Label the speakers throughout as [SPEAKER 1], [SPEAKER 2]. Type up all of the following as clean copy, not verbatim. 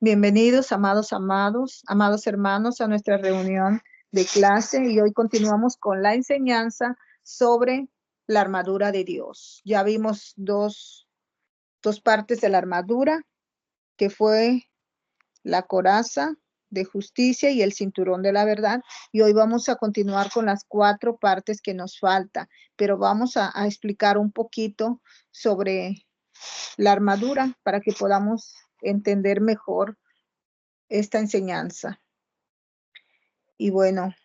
[SPEAKER 1] Bienvenidos, amados hermanos, a nuestra reunión de clase, y hoy continuamos con la enseñanza sobre la armadura de Dios. Ya vimos dos partes de la armadura, que fue la coraza de justicia y el cinturón de la verdad, y hoy vamos a continuar con las 4 partes que nos falta, pero vamos a explicar un poquito sobre la armadura para que podamos entender mejor esta enseñanza. Y bueno,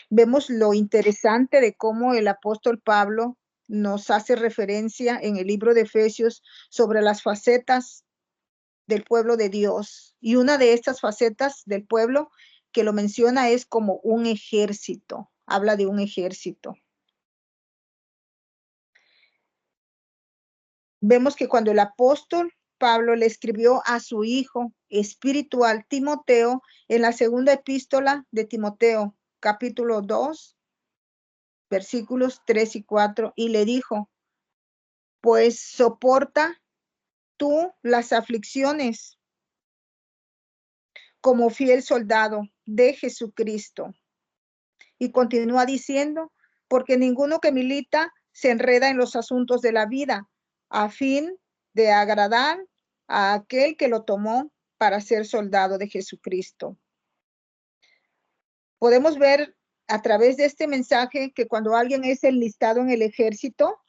[SPEAKER 1] vemos lo interesante de cómo el apóstol Pablo nos hace referencia en el libro de Efesios sobre las facetas del pueblo de Dios. Y una de estas facetas del pueblo que lo menciona es como un ejército. Habla de un ejército. Vemos que cuando el apóstol Pablo le escribió a su hijo espiritual Timoteo en la segunda epístola de Timoteo, capítulo 2, versículos 3 y 4, y le dijo: pues soporta tú las aflicciones como fiel soldado de Jesucristo. Y continúa diciendo: porque ninguno que milita se enreda en los asuntos de la vida, a fin de agradar a aquel que lo tomó para ser soldado de Jesucristo. Podemos ver a través de este mensaje que cuando alguien es enlistado en el ejército,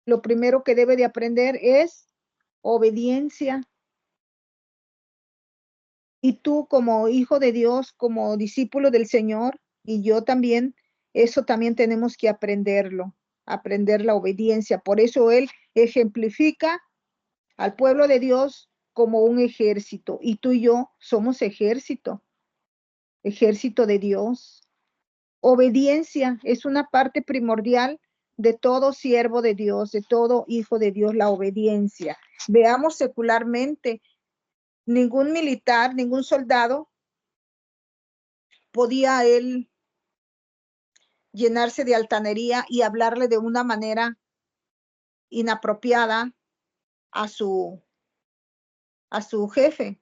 [SPEAKER 1] lo primero que debe de aprender es obediencia. Y tú, como hijo de Dios, como discípulo del Señor, y yo también, eso también tenemos que aprenderlo, aprender la obediencia. Por eso Él ejemplifica al pueblo de Dios como un ejército, y tú y yo somos ejército de Dios. Obediencia es una parte primordial de todo siervo de Dios, de todo hijo de Dios, la obediencia. Veamos secularmente, ningún militar, ningún soldado podía él llenarse de altanería y hablarle de una manera inapropiada a su jefe,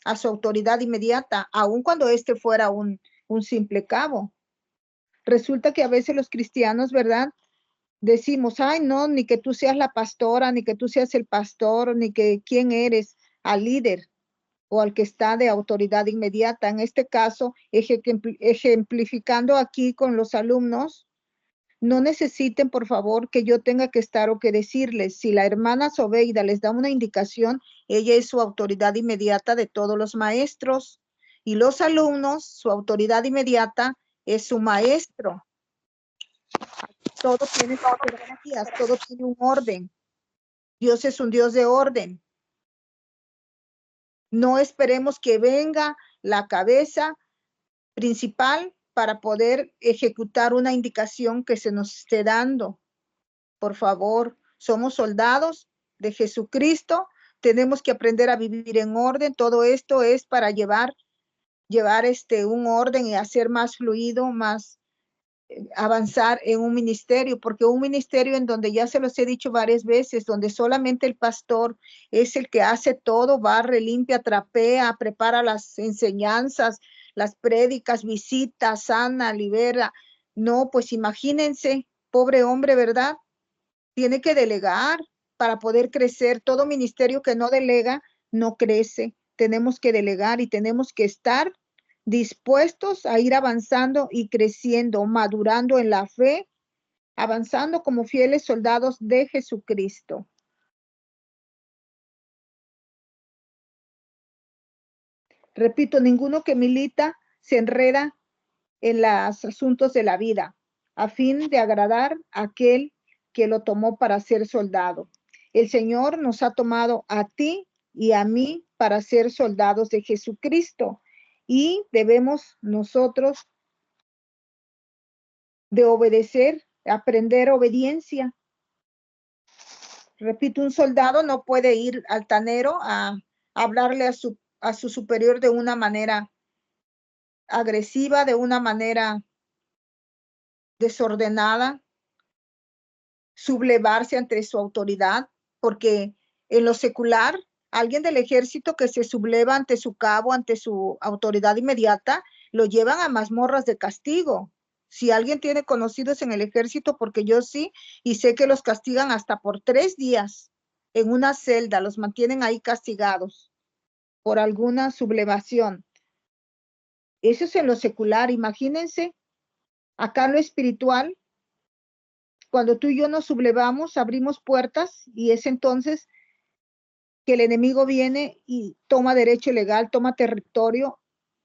[SPEAKER 1] a su autoridad inmediata, aun cuando este fuera un simple cabo. Resulta que a veces los cristianos, ¿verdad?, decimos: ay, no, ni que tú seas la pastora, ni que tú seas el pastor, ni que quién eres, al líder o al que está de autoridad inmediata. En este caso, ejemplificando aquí con los alumnos, no necesiten, por favor, que yo tenga que estar o que decirles. Si la hermana Sobeida les da una indicación, ella es su autoridad inmediata de todos los maestros, y los alumnos, su autoridad inmediata es su maestro. Todo tiene sus jerarquías, todo tiene un orden. Dios es un Dios de orden. No esperemos que venga la cabeza principal para poder ejecutar una indicación que se nos esté dando. Por favor, somos soldados de Jesucristo, tenemos que aprender a vivir en orden. Todo esto es para llevar un orden y hacer más fluido, más avanzar en un ministerio, porque un ministerio en donde, ya se los he dicho varias veces, donde solamente el pastor es el que hace todo, barre, limpia, trapea, prepara las enseñanzas, las prédicas, visita, sana, libera. No, pues imagínense, pobre hombre, ¿verdad? Tiene que delegar para poder crecer. Todo ministerio que no delega no crece. Tenemos que delegar y tenemos que estar dispuestos a ir avanzando y creciendo, madurando en la fe, avanzando como fieles soldados de Jesucristo. Repito, ninguno que milita se enreda en los asuntos de la vida, a fin de agradar a aquel que lo tomó para ser soldado. El Señor nos ha tomado a ti y a mí para ser soldados de Jesucristo, y debemos nosotros de obedecer, aprender obediencia. Repito, un soldado no puede ir altanero a hablarle a su superior de una manera agresiva, de una manera desordenada, sublevarse ante su autoridad, porque en lo secular Alguien del ejército que se subleva ante su cabo, ante su autoridad inmediata, lo llevan a mazmorras de castigo. Si alguien tiene conocidos en el ejército, porque yo sí, y sé que los castigan hasta por 3 días en una celda, los mantienen ahí castigados por alguna sublevación. Eso es en lo secular. Imagínense, acá en lo espiritual, cuando tú y yo nos sublevamos, abrimos puertas y es entonces que el enemigo viene y toma derecho legal, toma territorio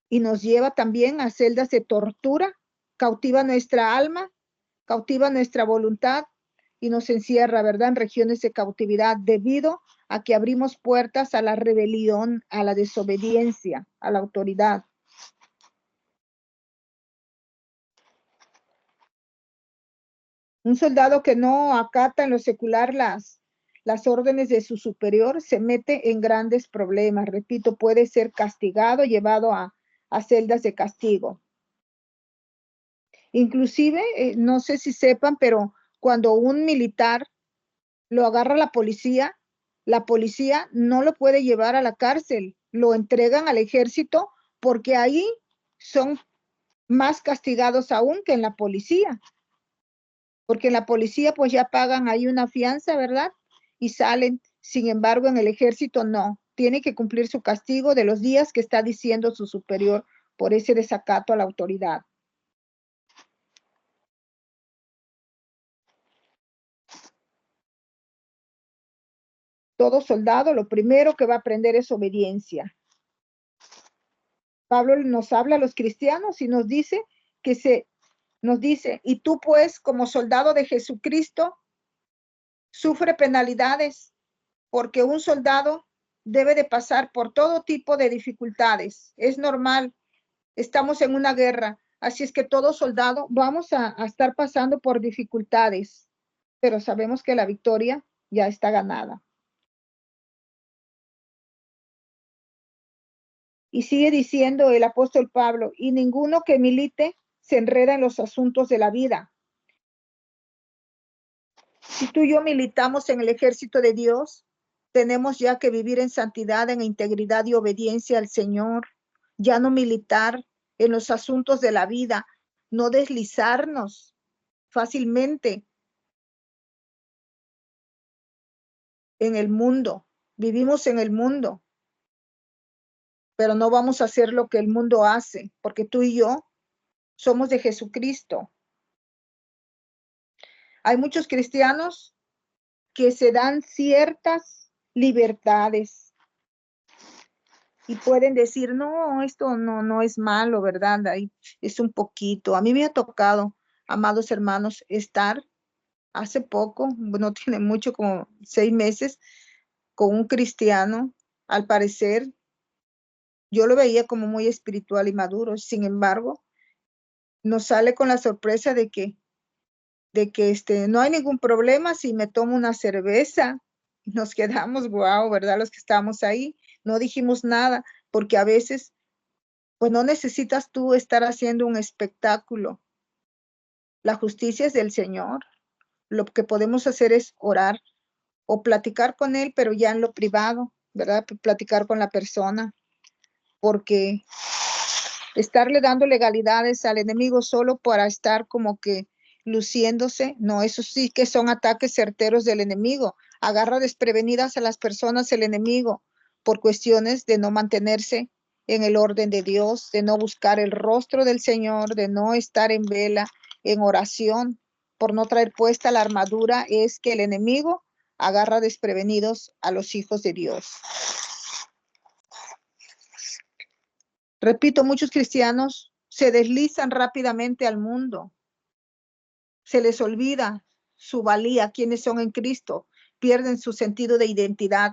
[SPEAKER 1] y nos lleva también a celdas de tortura, cautiva nuestra alma, cautiva nuestra voluntad y nos encierra, ¿verdad?, en regiones de cautividad debido a que abrimos puertas a la rebelión, a la desobediencia, a la autoridad. Un soldado que no acata en lo secular las órdenes de su superior se mete en grandes problemas. Repito, puede ser castigado, llevado a celdas de castigo. Inclusive, no sé si sepan, pero cuando un militar lo agarra la policía no lo puede llevar a la cárcel, lo entregan al ejército porque ahí son más castigados aún que en la policía. Porque en la policía pues ya pagan ahí una fianza, ¿verdad? Y salen. Sin embargo, en el ejército no. Tiene que cumplir su castigo de los días que está diciendo su superior por ese desacato a la autoridad. Todo soldado lo primero que va a aprender es obediencia. Pablo nos habla a los cristianos y nos dice y tú pues como soldado de Jesucristo sufre penalidades porque un soldado debe de pasar por todo tipo de dificultades. Es normal, estamos en una guerra, así es que todo soldado vamos a estar pasando por dificultades, pero sabemos que la victoria ya está ganada. Y sigue diciendo el apóstol Pablo, y ninguno que milite se enreda en los asuntos de la vida. Si tú y yo militamos en el ejército de Dios, tenemos ya que vivir en santidad, en integridad y obediencia al Señor, ya no militar en los asuntos de la vida, no deslizarnos fácilmente en el mundo. Vivimos en el mundo, pero no vamos a hacer lo que el mundo hace, porque tú y yo somos de Jesucristo. Hay muchos cristianos que se dan ciertas libertades y pueden decir, no, esto no es malo, ¿verdad? Ahí es un poquito. A mí me ha tocado, amados hermanos, estar hace poco, no tiene mucho, como 6 meses, con un cristiano. Al parecer, yo lo veía como muy espiritual y maduro. Sin embargo, nos sale con la sorpresa de que no hay ningún problema si me tomo una cerveza. Nos quedamos, wow, ¿verdad? Los que estamos ahí, no dijimos nada, porque a veces, pues no necesitas tú estar haciendo un espectáculo. La justicia es del Señor. Lo que podemos hacer es orar o platicar con Él, pero ya en lo privado, ¿verdad? Platicar con la persona, porque estarle dando legalidades al enemigo solo para estar como que luciéndose, no, eso sí que son ataques certeros del enemigo. Agarra desprevenidas a las personas el enemigo por cuestiones de no mantenerse en el orden de Dios, de no buscar el rostro del Señor, de no estar en vela, en oración, por no traer puesta la armadura, es que el enemigo agarra desprevenidos a los hijos de Dios. Repito, muchos cristianos se deslizan rápidamente al mundo. Se les olvida su valía, quiénes son en Cristo. Pierden su sentido de identidad.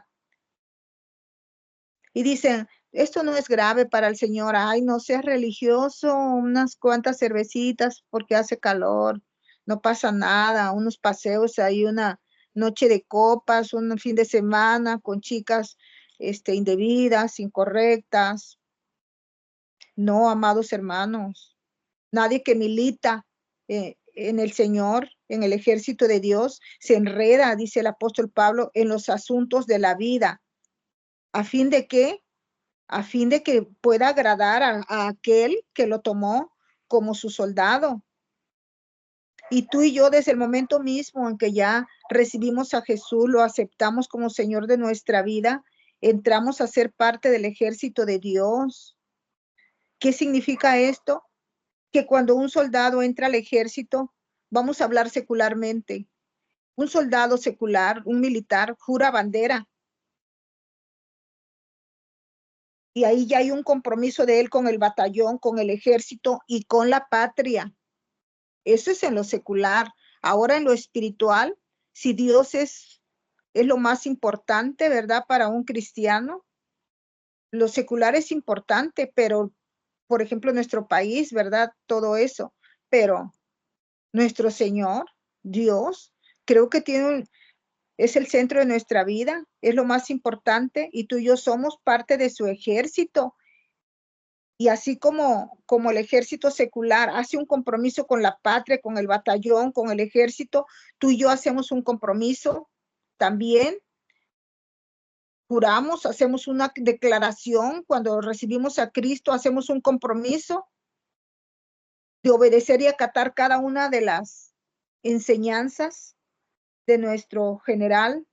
[SPEAKER 1] Y dicen, esto no es grave para el Señor. Ay, no seas religioso, unas cuantas cervecitas porque hace calor. No pasa nada, unos paseos, hay una noche de copas, un fin de semana con chicas indebidas, incorrectas. No, amados hermanos, nadie que milita en el Señor, en el ejército de Dios, se enreda, dice el apóstol Pablo, en los asuntos de la vida. ¿A fin de qué? A fin de que pueda agradar a aquel que lo tomó como su soldado. Y tú y yo, desde el momento mismo en que ya recibimos a Jesús, lo aceptamos como Señor de nuestra vida, entramos a ser parte del ejército de Dios. ¿Qué significa esto? Que cuando un soldado entra al ejército, vamos a hablar secularmente. Un soldado secular, un militar, jura bandera. Y ahí ya hay un compromiso de él con el batallón, con el ejército y con la patria. Eso es en lo secular. Ahora en lo espiritual, si Dios es lo más importante, ¿verdad? Para un cristiano, lo secular es importante, pero, por ejemplo, nuestro país, ¿verdad? Todo eso. Pero nuestro Señor, Dios, creo que es el centro de nuestra vida, es lo más importante y tú y yo somos parte de su ejército. Y así como el ejército secular hace un compromiso con la patria, con el batallón, con el ejército, tú y yo hacemos un compromiso también. Juramos, hacemos una declaración cuando recibimos a Cristo, hacemos un compromiso de obedecer y acatar cada una de las enseñanzas de nuestro general,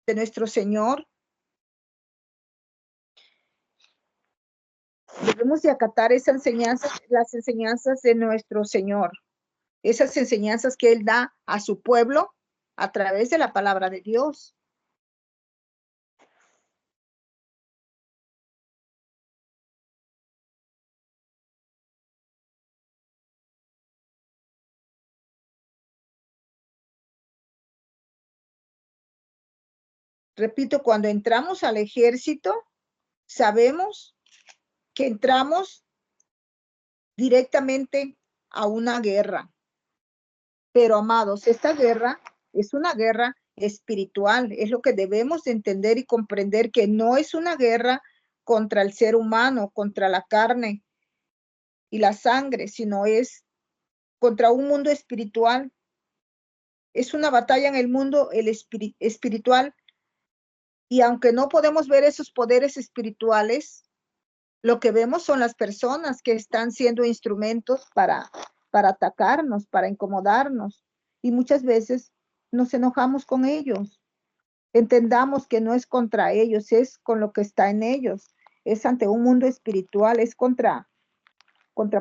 [SPEAKER 1] de nuestro Señor. Debemos de acatar esas enseñanzas, las enseñanzas de nuestro Señor, esas enseñanzas que Él da a su pueblo a través de la palabra de Dios. Repito, cuando entramos al ejército, sabemos que entramos directamente a una guerra. Pero, amados, esta guerra es una guerra espiritual. Es lo que debemos de entender y comprender, que no es una guerra contra el ser humano, contra la carne y la sangre, sino es contra un mundo espiritual. Es una batalla en el mundo espiritual. Y aunque no podemos ver esos poderes espirituales, lo que vemos son las personas que están siendo instrumentos para atacarnos, para incomodarnos. Y muchas veces nos enojamos con ellos. Entendamos que no es contra ellos, es con lo que está en ellos. Es ante un mundo espiritual, es contra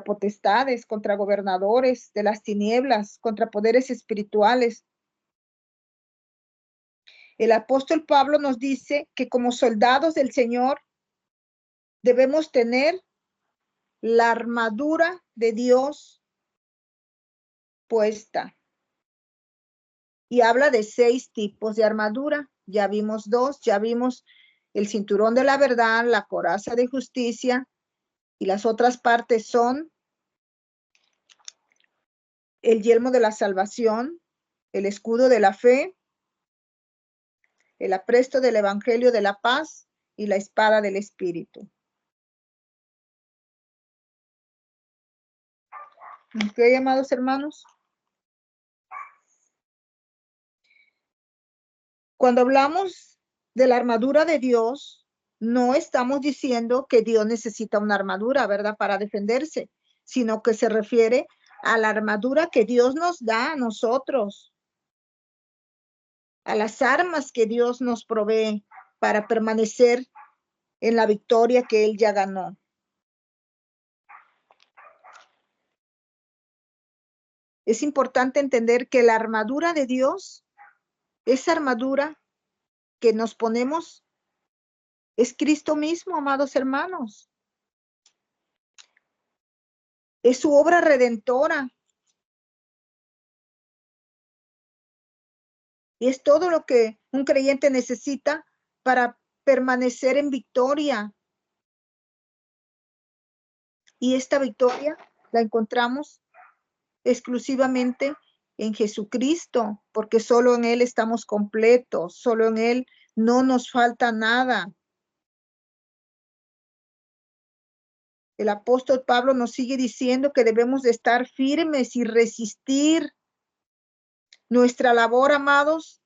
[SPEAKER 1] potestades, contra gobernadores de las tinieblas, contra poderes espirituales. El apóstol Pablo nos dice que como soldados del Señor debemos tener la armadura de Dios puesta. Y habla de 6 tipos de armadura. Ya vimos 2, ya vimos el cinturón de la verdad, la coraza de justicia, y las otras partes son el yelmo de la salvación, el escudo de la fe, el apresto del evangelio de la paz y la espada del espíritu. ¿Ok, amados hermanos? Cuando hablamos de la armadura de Dios, no estamos diciendo que Dios necesita una armadura, ¿verdad?, para defenderse, sino que se refiere a la armadura que Dios nos da a nosotros, a las armas que Dios nos provee para permanecer en la victoria que Él ya ganó. Es importante entender que la armadura de Dios, esa armadura que nos ponemos, es Cristo mismo, amados hermanos. Es su obra redentora. Y es todo lo que un creyente necesita para permanecer en victoria. Y esta victoria la encontramos exclusivamente en Jesucristo, porque solo en Él estamos completos, solo en Él no nos falta nada. El apóstol Pablo nos sigue diciendo que debemos de estar firmes y resistir. Nuestra labor, amados,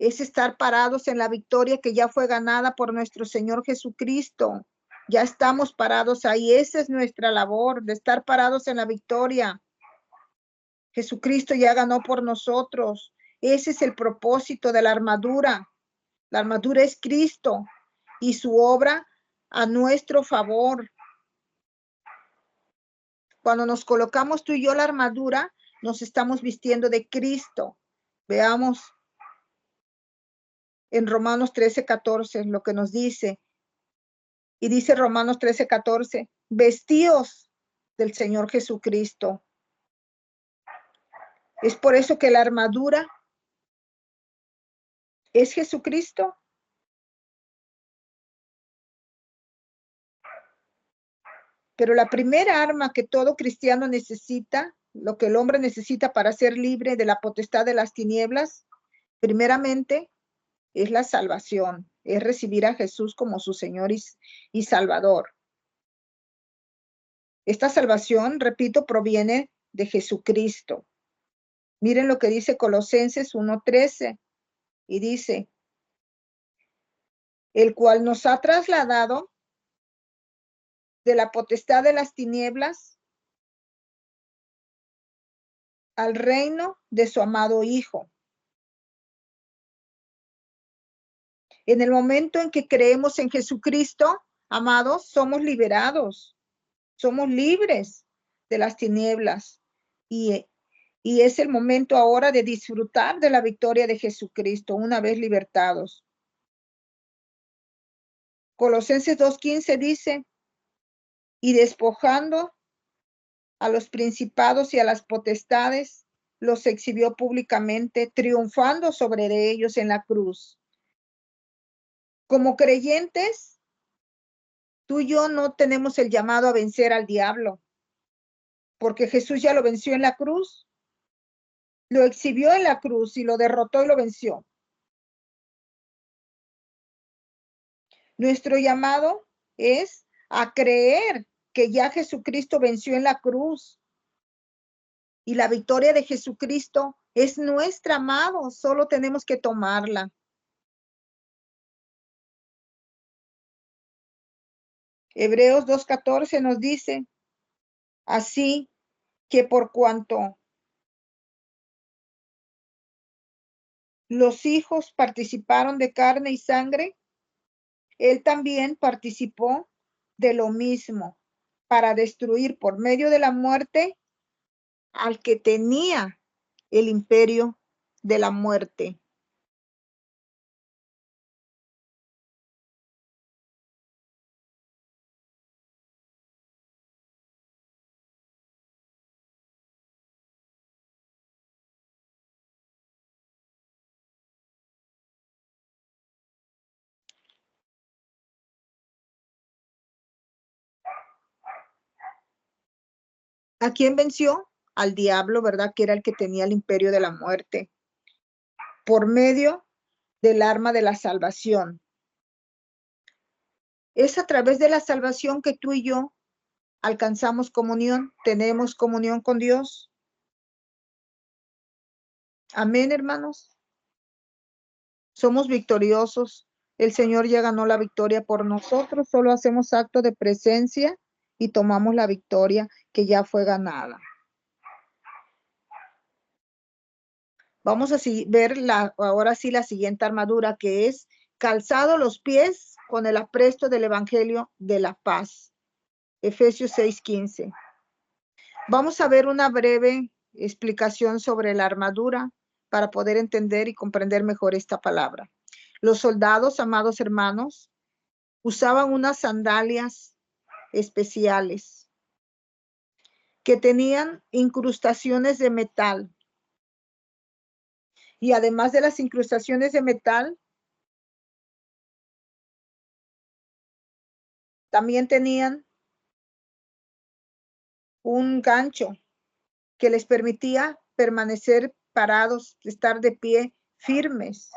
[SPEAKER 1] es estar parados en la victoria que ya fue ganada por nuestro Señor Jesucristo. Ya estamos parados ahí. Esa es nuestra labor, de estar parados en la victoria. Jesucristo ya ganó por nosotros. Ese es el propósito de la armadura. La armadura es Cristo y su obra a nuestro favor. Cuando nos colocamos tú y yo la armadura, nos estamos vistiendo de Cristo. Veamos en Romanos 13:14 lo que nos dice. Y dice Romanos 13:14, vestíos del Señor Jesucristo. Es por eso que la armadura es Jesucristo. Pero la primera arma que todo cristiano necesita, lo que el hombre necesita para ser libre de la potestad de las tinieblas, primeramente es la salvación, es recibir a Jesús como su Señor y Salvador. Esta salvación, repito, proviene de Jesucristo. Miren lo que dice Colosenses 1:13 y dice, el cual nos ha trasladado de la potestad de las tinieblas al reino de su amado Hijo. En el momento en que creemos en Jesucristo, amados, somos liberados, somos libres de las tinieblas y es el momento ahora de disfrutar de la victoria de Jesucristo una vez libertados. Colosenses 2:15 dice, y despojando a los principados y a las potestades, los exhibió públicamente, triunfando sobre ellos en la cruz. Como creyentes, tú y yo no tenemos el llamado a vencer al diablo, porque Jesús ya lo venció en la cruz, lo exhibió en la cruz y lo derrotó y lo venció. Nuestro llamado es a creer que ya Jesucristo venció en la cruz y la victoria de Jesucristo es nuestra, amado, solo tenemos que tomarla. Hebreos 2:14 nos dice, así que por cuanto los hijos participaron de carne y sangre, él también participó de lo mismo para destruir por medio de la muerte al que tenía el imperio de la muerte. ¿A quién venció? Al diablo, ¿verdad? Que era el que tenía el imperio de la muerte. Por medio del arma de la salvación. Es a través de la salvación que tú y yo alcanzamos comunión, tenemos comunión con Dios. Amén, hermanos. Somos victoriosos. El Señor ya ganó la victoria por nosotros. Solo hacemos acto de presencia y tomamos la victoria que ya fue ganada. Vamos a ver ahora sí la siguiente armadura, que es calzado los pies con el apresto del Evangelio de la paz. Efesios 6:15. Vamos a ver una breve explicación sobre la armadura para poder entender y comprender mejor esta palabra. Los soldados, amados hermanos, usaban unas sandalias especiales que tenían incrustaciones de metal. Y además de las incrustaciones de metal, también tenían un gancho que les permitía permanecer parados, estar de pie firmes.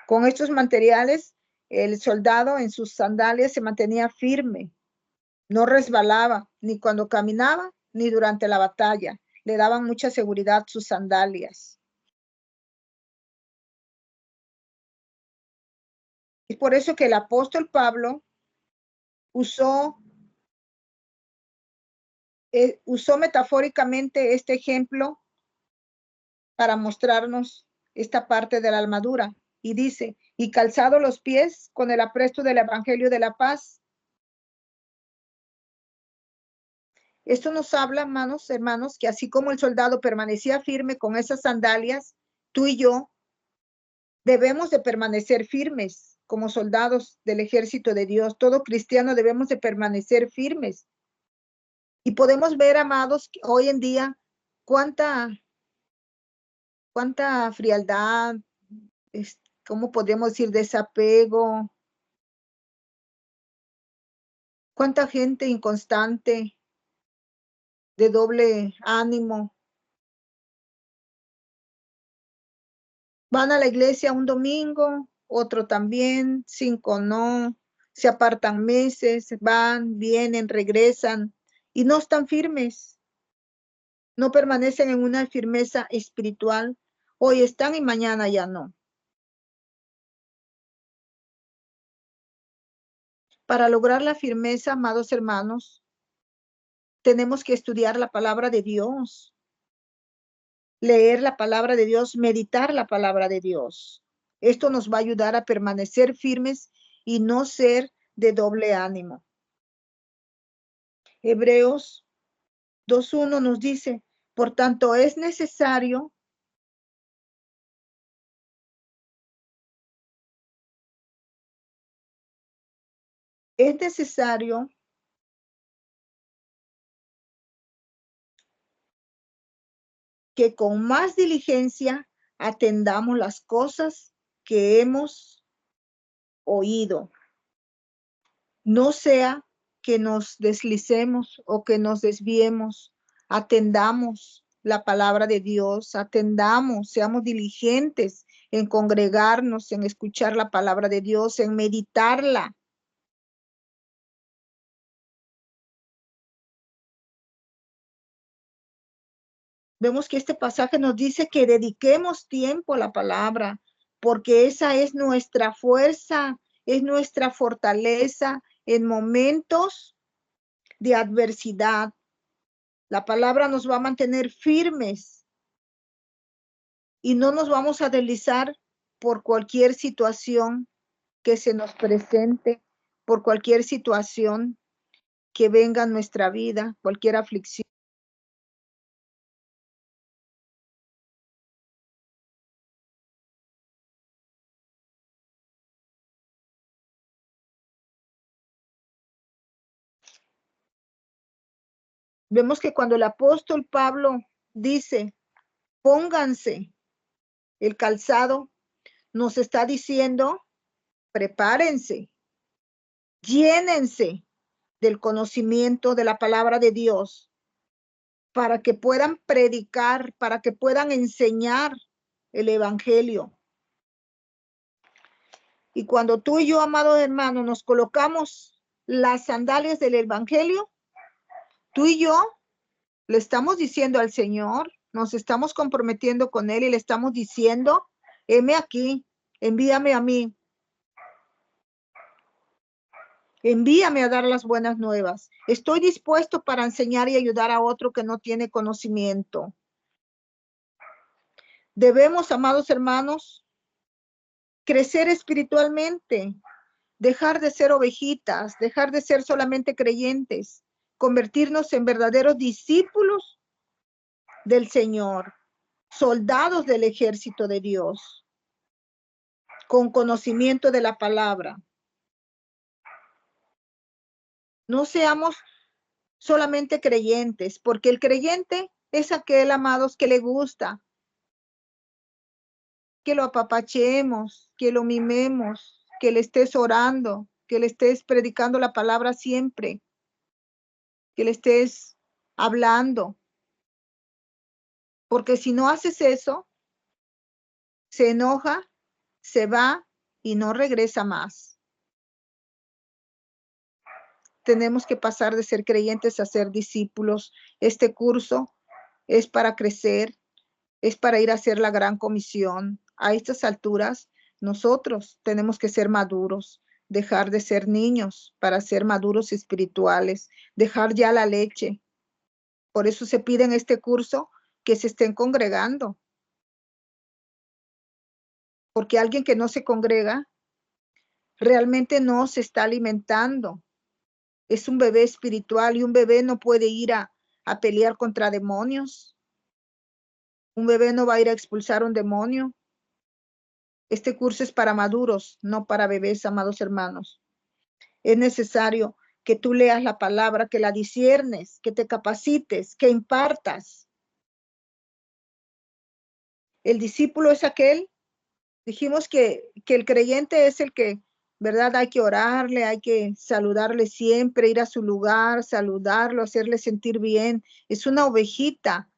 [SPEAKER 1] Con estos materiales, el soldado en sus sandalias se mantenía firme, no resbalaba ni cuando caminaba ni durante la batalla. le daban mucha seguridad sus sandalias. Es por eso que el apóstol Pablo usó metafóricamente este ejemplo para mostrarnos esta parte de la armadura. Y dice, y calzado los pies con el apresto del evangelio de la paz. Esto nos habla, hermanos, que así como el soldado permanecía firme con esas sandalias, tú y yo debemos de permanecer firmes como soldados del ejército de Dios. Todo cristiano debemos de permanecer firmes. Y podemos ver, amados, hoy en día cuánta frialdad, ¿cómo podríamos decir? Desapego, cuánta gente inconstante, de doble ánimo. Van a la iglesia un domingo, otro también, 5 no, se apartan meses, van, vienen, regresan y no están firmes, no permanecen en una firmeza espiritual. Hoy están y mañana ya no. Para lograr la firmeza, amados hermanos, tenemos que estudiar la palabra de Dios, leer la palabra de Dios, meditar la palabra de Dios. Esto nos va a ayudar a permanecer firmes y no ser de doble ánimo. Hebreos 2:1 nos dice, por tanto es necesario que con más diligencia atendamos las cosas que hemos oído. No sea que nos deslicemos o que nos desviemos. Atendamos la palabra de Dios, atendamos, seamos diligentes en congregarnos, en escuchar la palabra de Dios, en meditarla. Vemos que este pasaje nos dice que dediquemos tiempo a la palabra, porque esa es nuestra fuerza, es nuestra fortaleza en momentos de adversidad. La palabra nos va a mantener firmes y no nos vamos a deslizar por cualquier situación que se nos presente, por cualquier situación que venga en nuestra vida, cualquier aflicción. Vemos que cuando el apóstol Pablo dice, pónganse el calzado, nos está diciendo, prepárense, llénense del conocimiento de la palabra de Dios para que puedan predicar, para que puedan enseñar el evangelio. Y cuando tú y yo, amados hermanos, nos colocamos las sandalias del evangelio, tú y yo le estamos diciendo al Señor, nos estamos comprometiendo con Él y le estamos diciendo, heme aquí, envíame a mí. Envíame a dar las buenas nuevas. Estoy dispuesto para enseñar y ayudar a otro que no tiene conocimiento. Debemos, amados hermanos, crecer espiritualmente, dejar de ser ovejitas, dejar de ser solamente creyentes, convertirnos en verdaderos discípulos del Señor, soldados del ejército de Dios, con conocimiento de la palabra. No seamos solamente creyentes, porque el creyente es aquel, amados, que le gusta que lo apapachemos, que lo mimemos, que le estés orando, que le estés predicando la palabra siempre, que le estés hablando. Porque si no haces eso, se enoja, se va y no regresa más. Tenemos que pasar de ser creyentes a ser discípulos. Este curso es para crecer, es para ir a hacer la gran comisión. A estas alturas, nosotros tenemos que ser maduros, dejar de ser niños para ser maduros espirituales, dejar ya la leche. Por eso se pide en este curso que se estén congregando. Porque alguien que no se congrega realmente no se está alimentando. Es un bebé espiritual y un bebé no puede ir a pelear contra demonios. Un bebé no va a ir a expulsar un demonio. Este curso es para maduros, no para bebés, amados hermanos. Es necesario que tú leas la palabra, que la disiernes, que te capacites, que impartas. El discípulo es aquel, dijimos que el creyente es el que, ¿verdad? Hay que orarle, hay que saludarle siempre, ir a su lugar, saludarlo, hacerle sentir bien. Es una ovejita,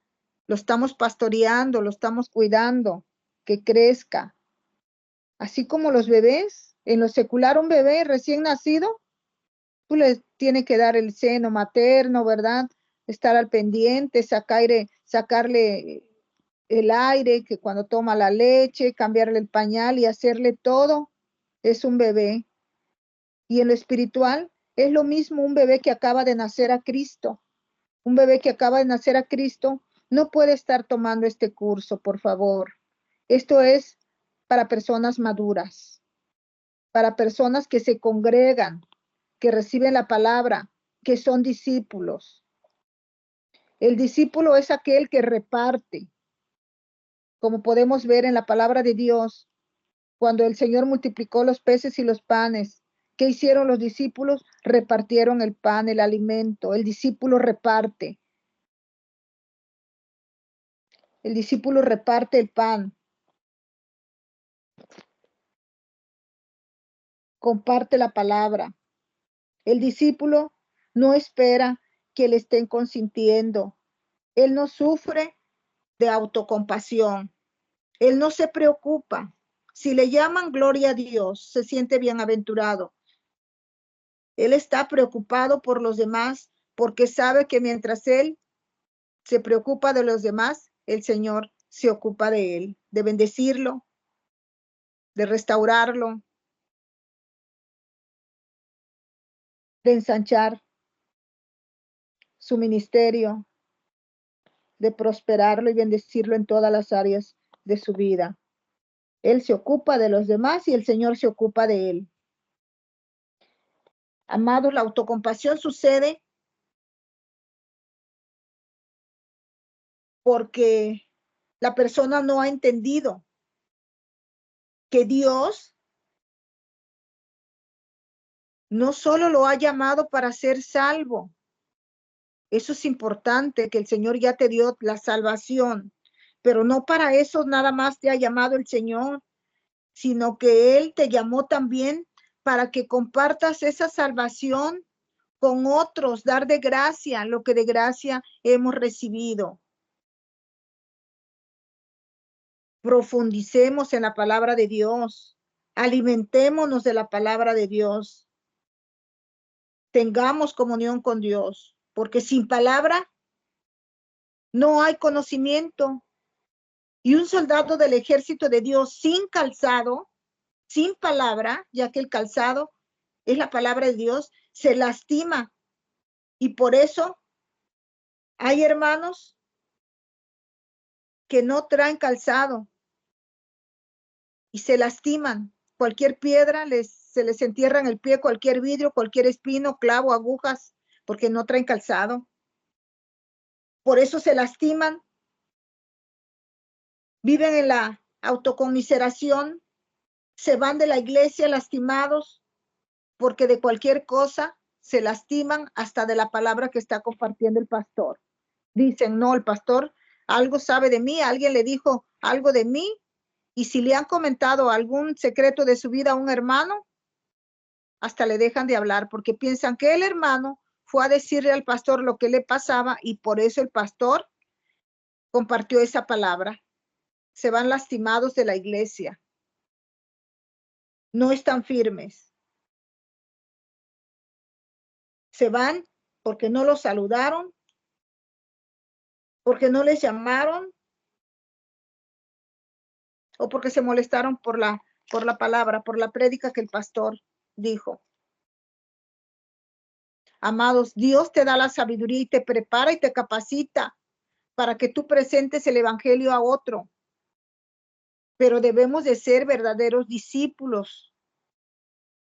[SPEAKER 1] lo estamos pastoreando, lo estamos cuidando, que crezca. Así como los bebés, en lo secular un bebé recién nacido, tú le tienes que dar el seno materno, ¿verdad? Estar al pendiente, sacarle el aire, que cuando toma la leche, cambiarle el pañal y hacerle todo. Es un bebé. Y en lo espiritual es lo mismo un bebé que acaba de nacer a Cristo. Un bebé que acaba de nacer a Cristo no puede estar tomando este curso, por favor. Esto es para personas maduras, para personas que se congregan, que reciben la palabra, que son discípulos. El discípulo es aquel que reparte, como podemos ver en la palabra de Dios, cuando el Señor multiplicó los peces y los panes. ¿Qué hicieron los discípulos? Repartieron el pan, el alimento. El discípulo reparte. El discípulo reparte el pan, comparte la palabra. El discípulo no espera que le estén consintiendo. Él no sufre de autocompasión. Él no se preocupa. Si le llaman gloria a Dios, se siente bienaventurado. Él está preocupado por los demás porque sabe que mientras él se preocupa de los demás, el Señor se ocupa de él, de bendecirlo, de restaurarlo, de ensanchar su ministerio, de prosperarlo y bendecirlo en todas las áreas de su vida. Él se ocupa de los demás y el Señor se ocupa de él. Amados, la autocompasión sucede porque la persona no ha entendido que Dios no solo lo ha llamado para ser salvo. Eso es importante, que el Señor ya te dio la salvación, pero no para eso nada más te ha llamado el Señor, sino que Él te llamó también para que compartas esa salvación con otros, dar de gracia lo que de gracia hemos recibido. Profundicemos en la palabra de Dios, alimentémonos de la palabra de Dios, tengamos comunión con Dios, porque sin palabra no hay conocimiento. Y un soldado del ejército de Dios sin calzado, sin palabra, ya que el calzado es la palabra de Dios, se lastima. Y por eso hay hermanos que no traen calzado y se lastiman. Cualquier piedra se les entierra en el pie, cualquier vidrio, cualquier espino, clavo, agujas, porque no traen calzado. Por eso se lastiman, viven en la autocomiseración, se van de la iglesia lastimados, porque de cualquier cosa se lastiman, hasta de la palabra que está compartiendo el pastor. Dicen, no, el pastor algo sabe de mí, alguien le dijo algo de mí, y si le han comentado algún secreto de su vida a un hermano, hasta le dejan de hablar, porque piensan que el hermano fue a decirle al pastor lo que le pasaba, y por eso el pastor compartió esa palabra. Se van lastimados de la iglesia. No están firmes. Se van porque no los saludaron, porque no les llamaron o porque se molestaron por la palabra, por la prédica que el pastor dijo. Amados, Dios te da la sabiduría y te prepara y te capacita para que tú presentes el evangelio a otro. Pero debemos de ser verdaderos discípulos,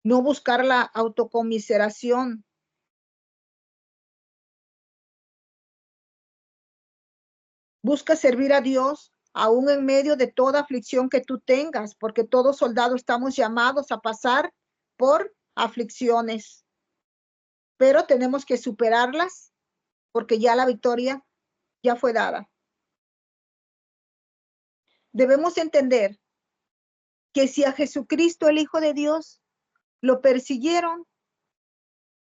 [SPEAKER 1] no buscar la autocomiseración. Busca servir a Dios aún en medio de toda aflicción que tú tengas, porque todo soldado estamos llamados a pasar por aflicciones, pero tenemos que superarlas porque ya la victoria ya fue dada. Debemos entender que si a Jesucristo, el Hijo de Dios, lo persiguieron,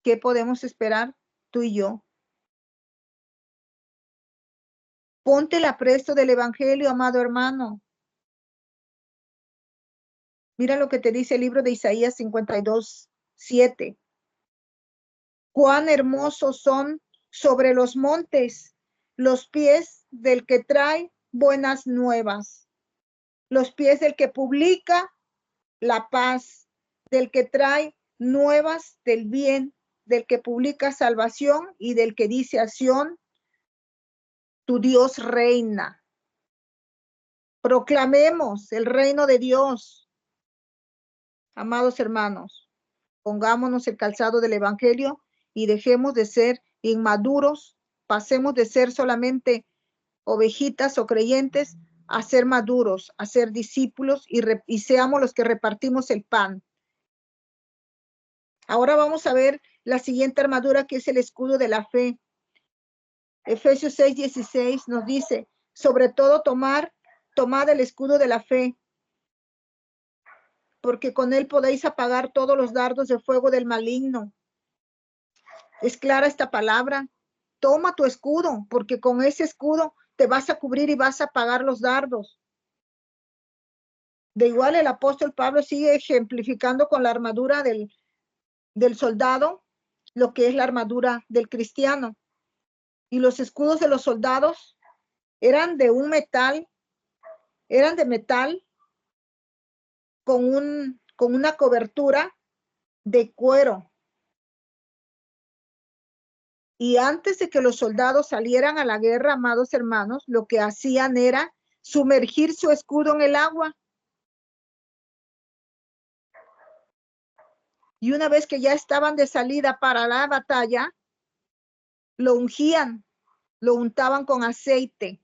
[SPEAKER 1] ¿qué podemos esperar tú y yo? Ponte el apresto del evangelio, amado hermano. Mira lo que te dice el libro de Isaías 52:7. Cuán hermosos son sobre los montes los pies del que trae buenas nuevas, los pies del que publica la paz, del que trae nuevas del bien, del que publica salvación y del que dice a Sión, tu Dios reina. Proclamemos el reino de Dios. Amados hermanos, pongámonos el calzado del evangelio y dejemos de ser inmaduros, pasemos de ser solamente ovejitas o creyentes a ser maduros, a ser discípulos y seamos los que repartimos el pan. Ahora vamos a ver la siguiente armadura, que es el escudo de la fe. Efesios 6:16 nos dice, sobre todo tomad el escudo de la fe, porque con él podéis apagar todos los dardos de fuego del maligno. Es clara esta palabra. Toma tu escudo, porque con ese escudo te vas a cubrir y vas a apagar los dardos. De igual, el apóstol Pablo sigue ejemplificando con la armadura del soldado, lo que es la armadura del cristiano. Y los escudos de los soldados eran de metal con una cobertura de cuero. Y antes de que los soldados salieran a la guerra, amados hermanos, lo que hacían era sumergir su escudo en el agua. Y una vez que ya estaban de salida para la batalla, lo ungían, lo untaban con aceite.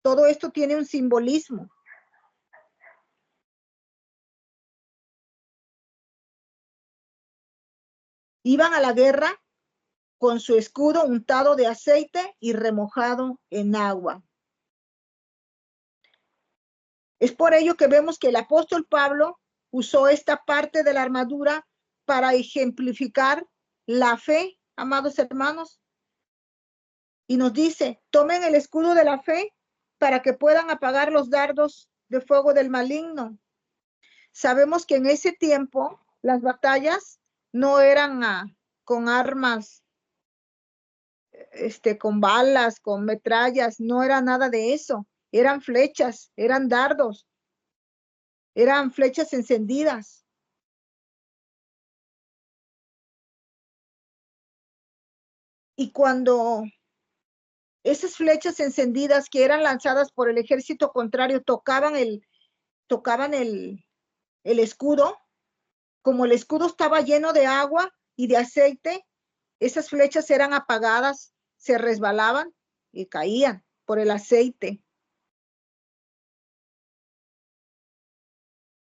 [SPEAKER 1] Todo esto tiene un simbolismo. Iban a la guerra con su escudo untado de aceite y remojado en agua. Es por ello que vemos que el apóstol Pablo usó esta parte de la armadura para ejemplificar la fe, amados hermanos. Y nos dice, tomen el escudo de la fe para que puedan apagar los dardos de fuego del maligno. Sabemos que en ese tiempo las batallas no eran con armas, con balas, con metrallas, no era nada de eso. Eran flechas, eran dardos, eran flechas encendidas. Y cuando esas flechas encendidas que eran lanzadas por el ejército contrario tocaban el escudo, como el escudo estaba lleno de agua y de aceite, esas flechas eran apagadas, se resbalaban y caían por el aceite.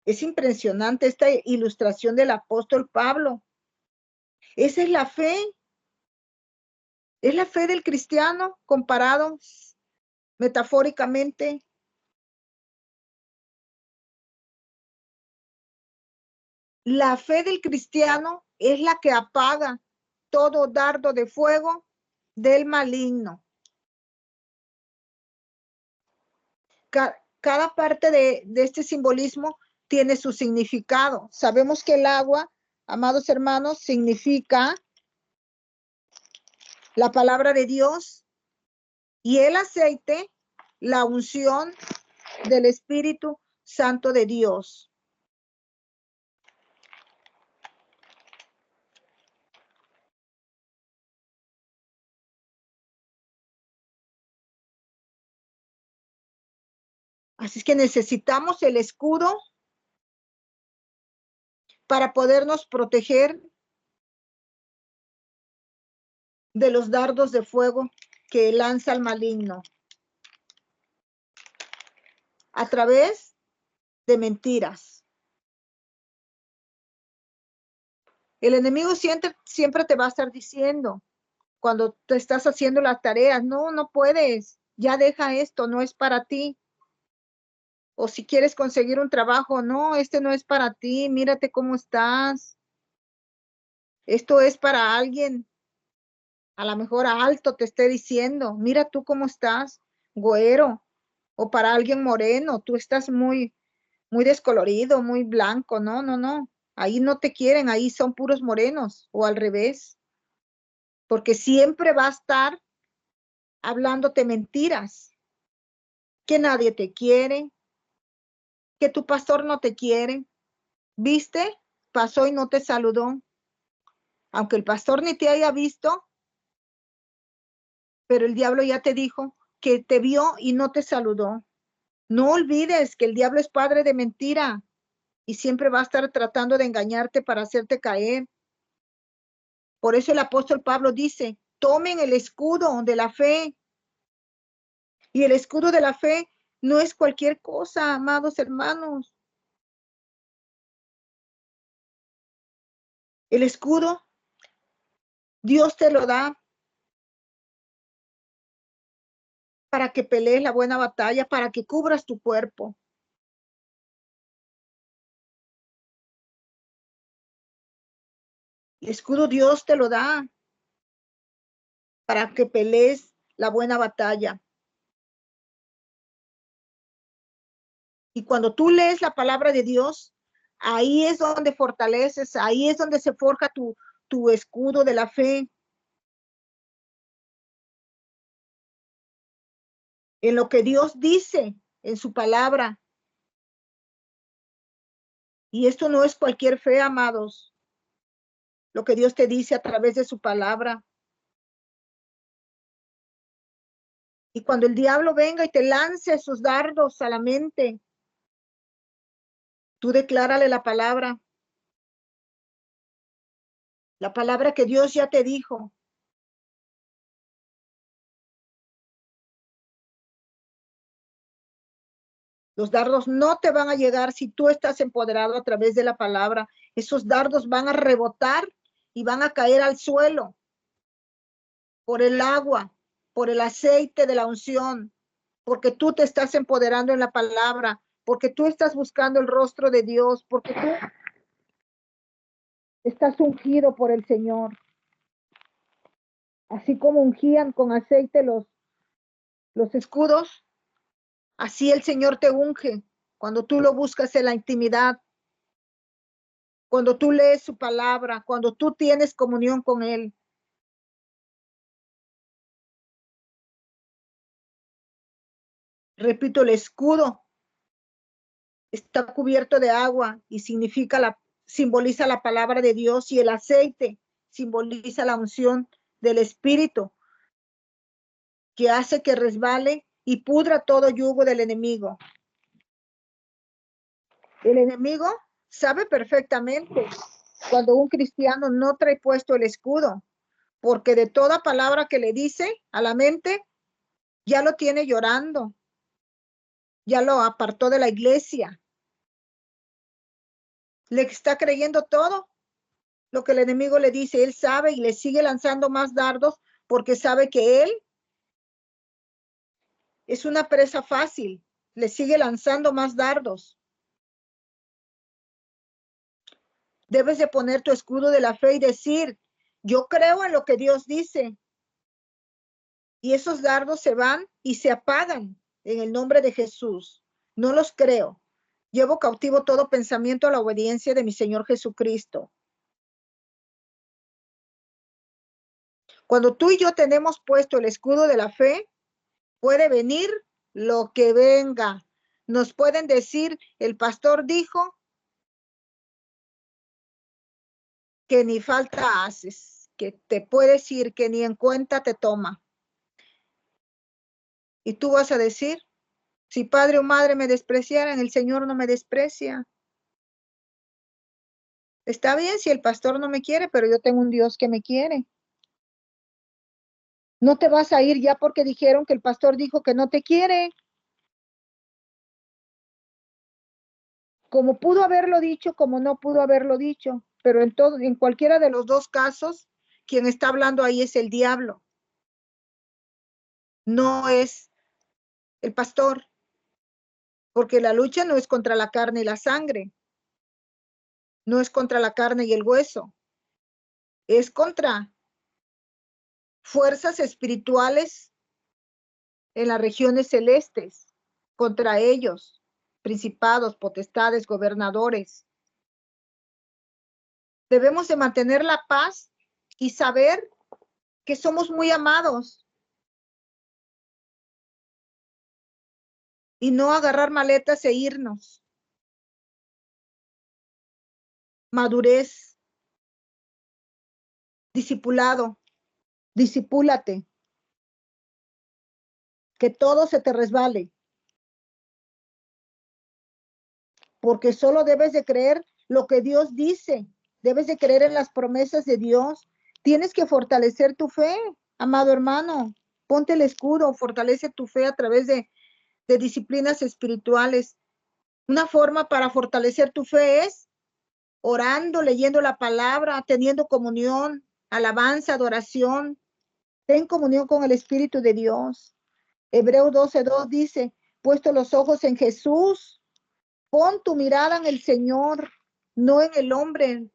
[SPEAKER 1] Es impresionante esta ilustración del apóstol Pablo. Esa es la fe. Es la fe del cristiano comparado metafóricamente. La fe del cristiano es la que apaga todo dardo de fuego del maligno. Cada parte de este simbolismo tiene su significado. Sabemos que el agua, amados hermanos, significa la palabra de Dios, y el aceite, la unción del Espíritu Santo de Dios. Así es que necesitamos el escudo para podernos proteger de los dardos de fuego que lanza el maligno a través de mentiras. El enemigo siempre te va a estar diciendo cuando te estás haciendo las tareas, no, no puedes, ya deja esto, no es para ti. O si quieres conseguir un trabajo, no, este no es para ti, mírate cómo estás. Esto es para alguien, a lo mejor alto te esté diciendo, mira tú cómo estás, güero, o para alguien moreno, tú estás muy, muy descolorido, muy blanco, no, no, no, ahí no te quieren, ahí son puros morenos, o al revés, porque siempre va a estar hablándote mentiras, que nadie te quiere, que tu pastor no te quiere, ¿viste? Pasó y no te saludó, aunque el pastor ni te haya visto, pero el diablo ya te dijo que te vio y no te saludó. No olvides que el diablo es padre de mentira y siempre va a estar tratando de engañarte para hacerte caer. Por eso el apóstol Pablo dice, tomen el escudo de la fe. Y el escudo de la fe no es cualquier cosa, amados hermanos. El escudo, Dios te lo da para que pelees la buena batalla, para que cubras tu cuerpo. El escudo Dios te lo da para que pelees la buena batalla. Y cuando tú lees la palabra de Dios, ahí es donde fortaleces, ahí es donde se forja tu escudo de la fe. En lo que Dios dice en su palabra. Y esto no es cualquier fe, amados. Lo que Dios te dice a través de su palabra. Y cuando el diablo venga y te lance sus dardos a la mente, tú declárale la palabra que Dios ya te dijo. Los dardos no te van a llegar si tú estás empoderado a través de la palabra. Esos dardos van a rebotar y van a caer al suelo por el agua, por el aceite de la unción, porque tú te estás empoderando en la palabra, porque tú estás buscando el rostro de Dios, porque tú estás ungido por el Señor. Así como ungían con aceite los escudos, así el Señor te unge cuando tú lo buscas en la intimidad, cuando tú lees su palabra, cuando tú tienes comunión con Él. Repito, el escudo está cubierto de agua y simboliza la palabra de Dios, y el aceite simboliza la unción del Espíritu que hace que resbale y pudra todo yugo del enemigo. El enemigo sabe perfectamente cuando un cristiano no trae puesto el escudo, porque de toda palabra que le dice a la mente, ya lo tiene llorando, ya lo apartó de la iglesia, le está creyendo todo lo que el enemigo le dice. Él sabe y le sigue lanzando más dardos porque sabe que él es una presa fácil, le sigue lanzando más dardos. Debes de poner tu escudo de la fe y decir, yo creo en lo que Dios dice. Y esos dardos se van y se apagan en el nombre de Jesús. No los creo. Llevo cautivo todo pensamiento a la obediencia de mi Señor Jesucristo. Cuando tú y yo tenemos puesto el escudo de la fe, Puede venir lo que venga. Nos pueden decir, el pastor dijo que ni falta haces, que te puede decir que ni en cuenta te toma. Y tú vas a decir, si padre o madre me despreciaran, el Señor no me desprecia. Está bien si el pastor no me quiere, pero yo tengo un Dios que me quiere. No te vas a ir ya porque dijeron que el pastor dijo que no te quiere. Como pudo haberlo dicho, como no pudo haberlo dicho, pero en cualquiera de los dos casos, quien está hablando ahí es el diablo, no es el pastor, porque la lucha no es contra la carne y la sangre, no es contra la carne y el hueso, es contra fuerzas espirituales en las regiones celestes, contra ellos, principados, potestades, gobernadores. Debemos de mantener la paz y saber que somos muy amados y no agarrar maletas e irnos. Madurez, discipulado, discipúlate, que todo se te resbale, porque solo debes de creer lo que Dios dice, debes de creer en las promesas de Dios, tienes que fortalecer tu fe, amado hermano, ponte el escudo, fortalece tu fe a través de disciplinas espirituales. Una forma para fortalecer tu fe es orando, leyendo la palabra, teniendo comunión, alabanza, adoración, ten comunión con el Espíritu de Dios. Hebreo 12:2 dice, puesto los ojos en Jesús, pon tu mirada en el Señor, no en el hombre.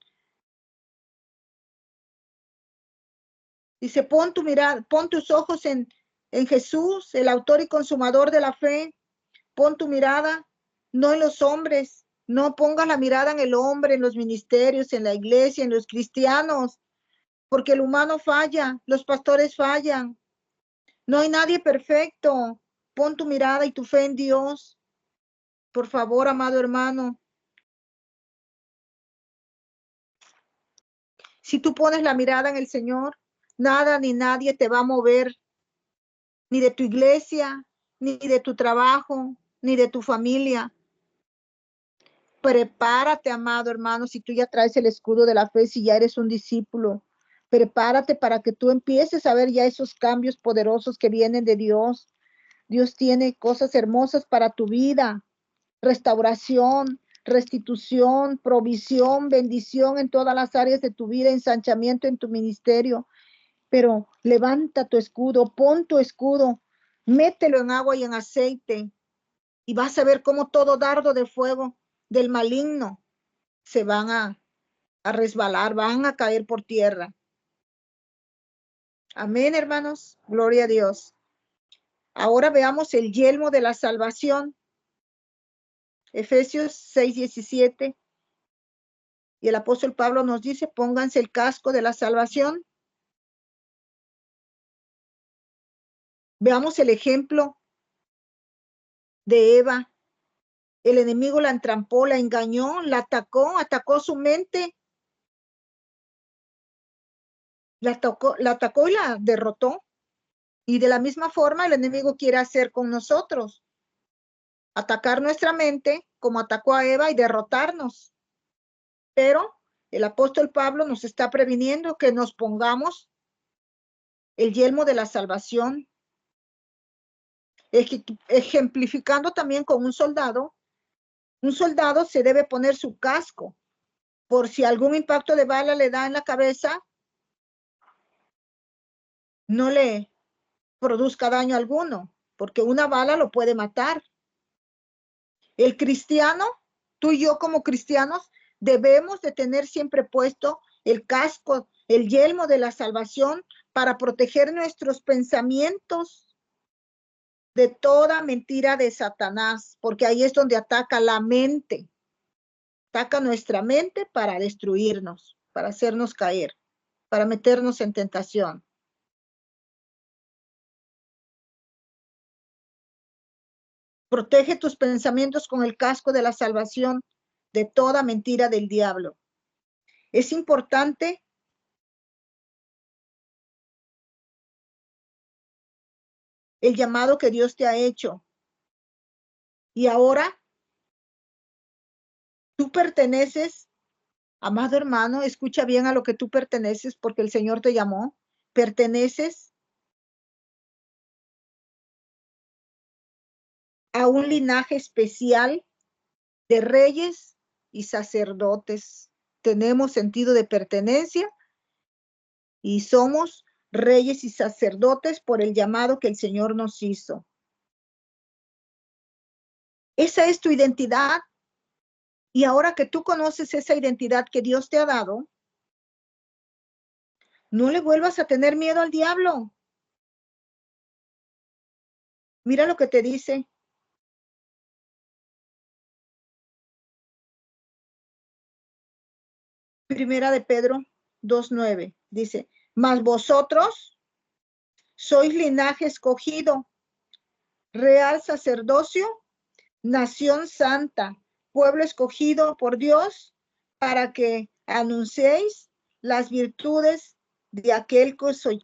[SPEAKER 1] Dice, pon tu mirada, pon tus ojos en Jesús, el autor y consumador de la fe. Pon tu mirada, no en los hombres. No pongas la mirada en el hombre, en los ministerios, en la iglesia, en los cristianos, porque el humano falla, los pastores fallan. No hay nadie perfecto. Pon tu mirada y tu fe en Dios. Por favor, amado hermano. Si tú pones la mirada en el Señor, nada ni nadie te va a mover, ni de tu iglesia, ni de tu trabajo, ni de tu familia. Prepárate, amado hermano, si tú ya traes el escudo de la fe, si ya eres un discípulo. Prepárate para que tú empieces a ver ya esos cambios poderosos que vienen de Dios. Dios tiene cosas hermosas para tu vida. Restauración, restitución, provisión, bendición en todas las áreas de tu vida, ensanchamiento en tu ministerio. Pero levanta tu escudo, pon tu escudo, mételo en agua y en aceite y vas a ver cómo todo dardo de fuego del maligno se van a resbalar, van a caer por tierra. Amén, hermanos. Gloria a Dios. Ahora veamos el yelmo de la salvación. Efesios 6:17. Y el apóstol Pablo nos dice, pónganse el casco de la salvación. Veamos el ejemplo de Eva. El enemigo la entrampó, la engañó, la atacó su mente, la atacó y la derrotó. Y de la misma forma el enemigo quiere hacer con nosotros, atacar nuestra mente como atacó a Eva y derrotarnos. Pero el apóstol Pablo nos está previniendo que nos pongamos el yelmo de la salvación, ejemplificando también con un soldado. Un soldado se debe poner su casco por si algún impacto de bala le da en la cabeza, no le produzca daño alguno, porque una bala lo puede matar. El cristiano, tú y yo como cristianos, debemos de tener siempre puesto el casco, el yelmo de la salvación para proteger nuestros pensamientos de toda mentira de Satanás, porque ahí es donde ataca la mente, ataca nuestra mente para destruirnos, para hacernos caer, para meternos en tentación. Protege tus pensamientos con el casco de la salvación de toda mentira del diablo. Es importante el llamado que Dios te ha hecho. Y ahora tú perteneces, amado hermano, escucha bien a lo que tú perteneces porque el Señor te llamó. Perteneces a un linaje especial de reyes y sacerdotes. Tenemos sentido de pertenencia y somos reyes y sacerdotes por el llamado que el Señor nos hizo. Esa es tu identidad. Y ahora que tú conoces esa identidad que Dios te ha dado, no le vuelvas a tener miedo al diablo. Mira lo que te dice. Primera de Pedro 2:9. Dice, mas vosotros sois linaje escogido, real sacerdocio, nación santa, pueblo escogido por Dios, para que anunciéis las virtudes de aquel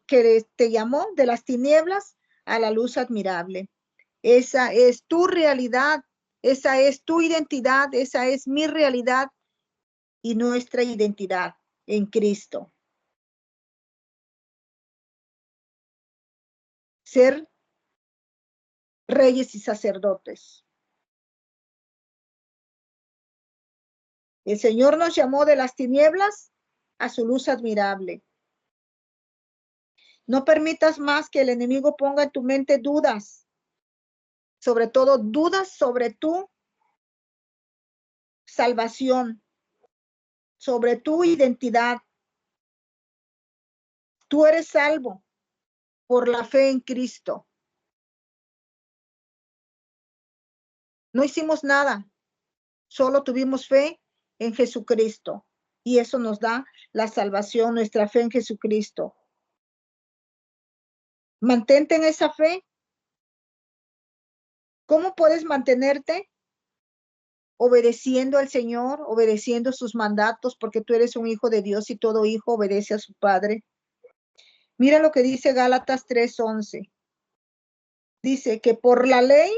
[SPEAKER 1] que te llamó de las tinieblas a la luz admirable. Esa es tu realidad, esa es tu identidad, esa es mi realidad y nuestra identidad en Cristo. Ser reyes y sacerdotes. El Señor nos llamó de las tinieblas a su luz admirable. No permitas más que el enemigo ponga en tu mente dudas, sobre todo dudas sobre tu salvación, sobre tu identidad. Tú eres salvo por la fe en Cristo. No hicimos nada, solo tuvimos fe en Jesucristo y eso nos da la salvación, nuestra fe en Jesucristo. Mantente en esa fe. ¿Cómo puedes mantenerte? Obedeciendo al Señor, obedeciendo sus mandatos, porque tú eres un hijo de Dios y todo hijo obedece a su Padre. Mira lo que dice Gálatas 3:11. Dice que por la ley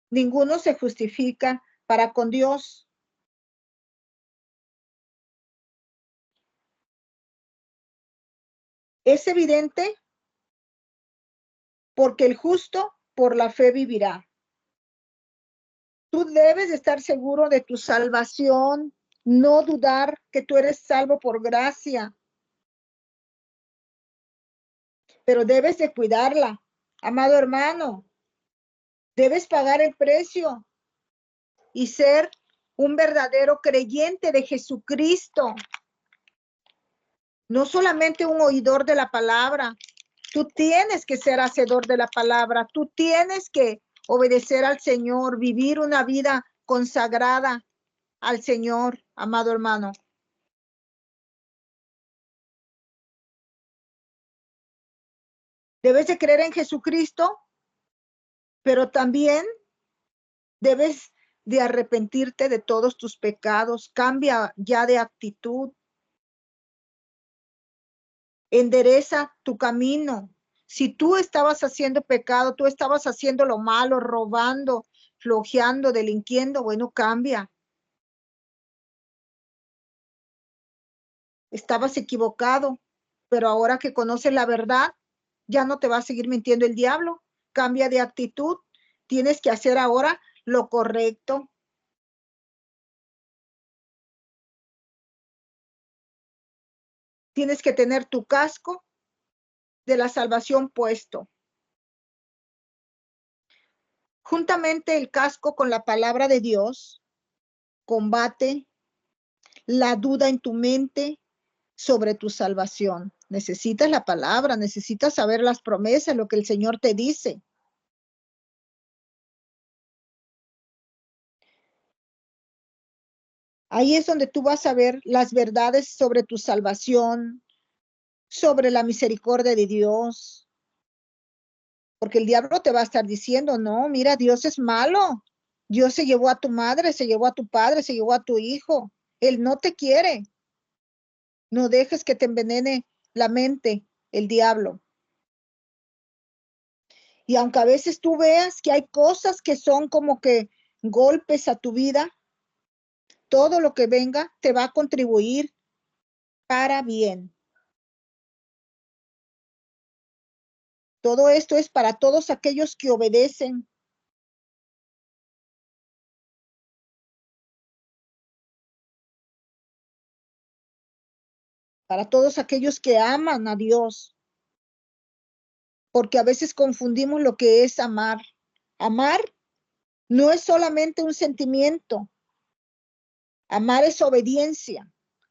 [SPEAKER 1] ninguno se justifica para con Dios. Es evidente porque el justo por la fe vivirá. Tú debes estar seguro de tu salvación, no dudar que tú eres salvo por gracia, pero debes de cuidarla, amado hermano. Debes pagar el precio y ser un verdadero creyente de Jesucristo. No solamente un oidor de la palabra. Tú tienes que ser hacedor de la palabra. Tú tienes que obedecer al Señor, vivir una vida consagrada al Señor, amado hermano. Debes de creer en Jesucristo, pero también debes de arrepentirte de todos tus pecados. Cambia ya de actitud. Endereza tu camino. Si tú estabas haciendo pecado, tú estabas haciendo lo malo, robando, flojeando, delinquiendo, bueno, cambia. Estabas equivocado, pero ahora que conoces la verdad, ya no te va a seguir mintiendo el diablo. Cambia de actitud. Tienes que hacer ahora lo correcto. Tienes que tener tu casco de la salvación puesto. Juntamente el casco con la palabra de Dios combate la duda en tu mente sobre tu salvación. Necesitas la palabra, necesitas saber las promesas, lo que el Señor te dice. Ahí es donde tú vas a ver las verdades sobre tu salvación, sobre la misericordia de Dios, Porque el diablo te va a estar diciendo, no, mira, Dios es malo. Dios se llevó a tu madre, se llevó a tu padre, se llevó a tu hijo. Él no te quiere. No dejes que te envenene la mente el diablo. Y aunque a veces tú veas que hay cosas que son como que golpes a tu vida, todo lo que venga te va a contribuir para bien. Todo esto es para todos aquellos que obedecen. Para todos aquellos que aman a Dios. Porque a veces confundimos lo que es amar. Amar no es solamente un sentimiento. Amar es obediencia.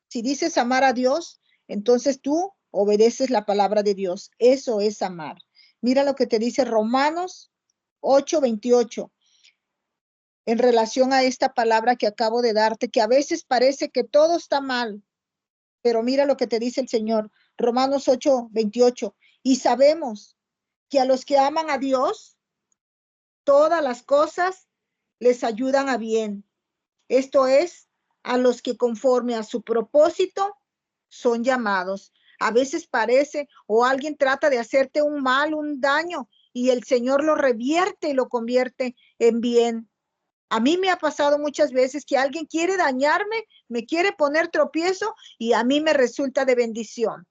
[SPEAKER 1] Si dices amar a Dios, entonces tú obedeces la palabra de Dios. Eso es amar. Mira lo que te dice Romanos 8:28 en relación a esta palabra que acabo de darte, que a veces parece que todo está mal, pero mira lo que te dice el Señor. Romanos 8:28. Y sabemos que a los que aman a Dios, todas las cosas les ayudan a bien. Esto es, a los que conforme a su propósito son llamados. A veces parece o alguien trata de hacerte un mal, un daño, y el Señor lo revierte y lo convierte en bien. A mí me ha pasado muchas veces que alguien quiere dañarme, me quiere poner tropiezo y a mí me resulta de bendición.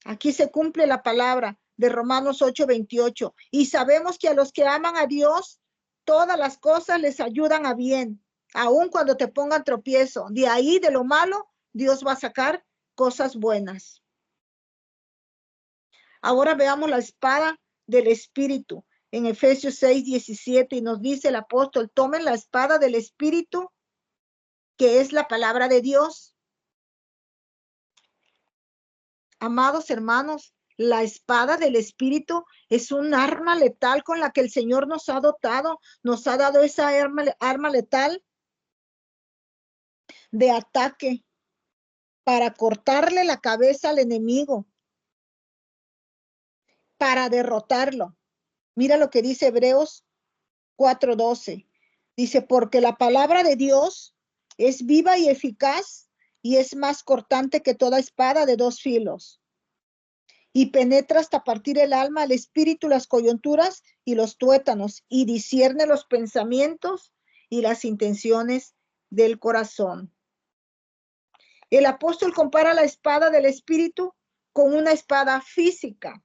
[SPEAKER 1] Aquí se cumple la palabra de Romanos 8:28. Y sabemos que a los que aman a Dios, todas las cosas les ayudan a bien, aun cuando te pongan tropiezo. De ahí, de lo malo, Dios va a sacar cosas buenas. Ahora veamos la espada del Espíritu. En Efesios 6:17 y nos dice el apóstol, tomen la espada del Espíritu, que es la palabra de Dios. Amados hermanos, la espada del Espíritu es un arma letal con la que el Señor nos ha dotado, nos ha dado esa arma letal de ataque para cortarle la cabeza al enemigo, para derrotarlo. Mira lo que dice Hebreos 4:12. Dice, porque la palabra de Dios es viva y eficaz y es más cortante que toda espada de dos filos y penetra hasta partir el alma, el espíritu, las coyunturas y los tuétanos, y discierne los pensamientos y las intenciones del corazón. El apóstol compara la espada del espíritu con una espada física.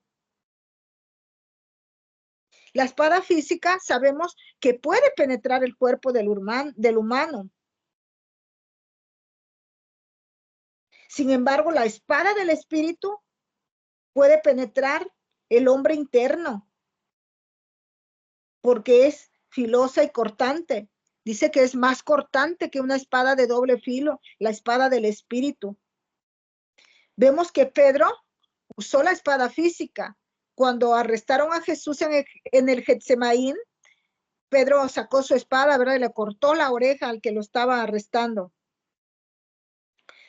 [SPEAKER 1] La espada física sabemos que puede penetrar el cuerpo del humano. Sin embargo, la espada del espíritu puede penetrar el hombre interno porque es filosa y cortante. Dice que es más cortante que una espada de doble filo, la espada del espíritu. Vemos que Pedro usó la espada física. Cuando arrestaron a Jesús en el Getsemaín, Pedro sacó su espada, ¿verdad? Y le cortó la oreja al que lo estaba arrestando.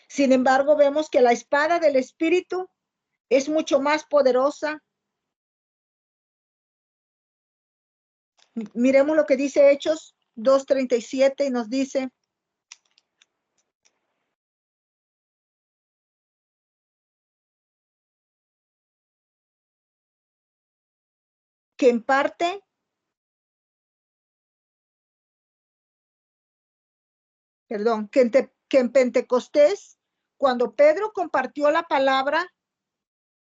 [SPEAKER 1] Sin embargo, vemos que la espada del espíritu es mucho más poderosa. Miremos lo que dice Hechos 2:37 y nos dice, que en parte, perdón, que en Pentecostés, cuando Pedro compartió la palabra,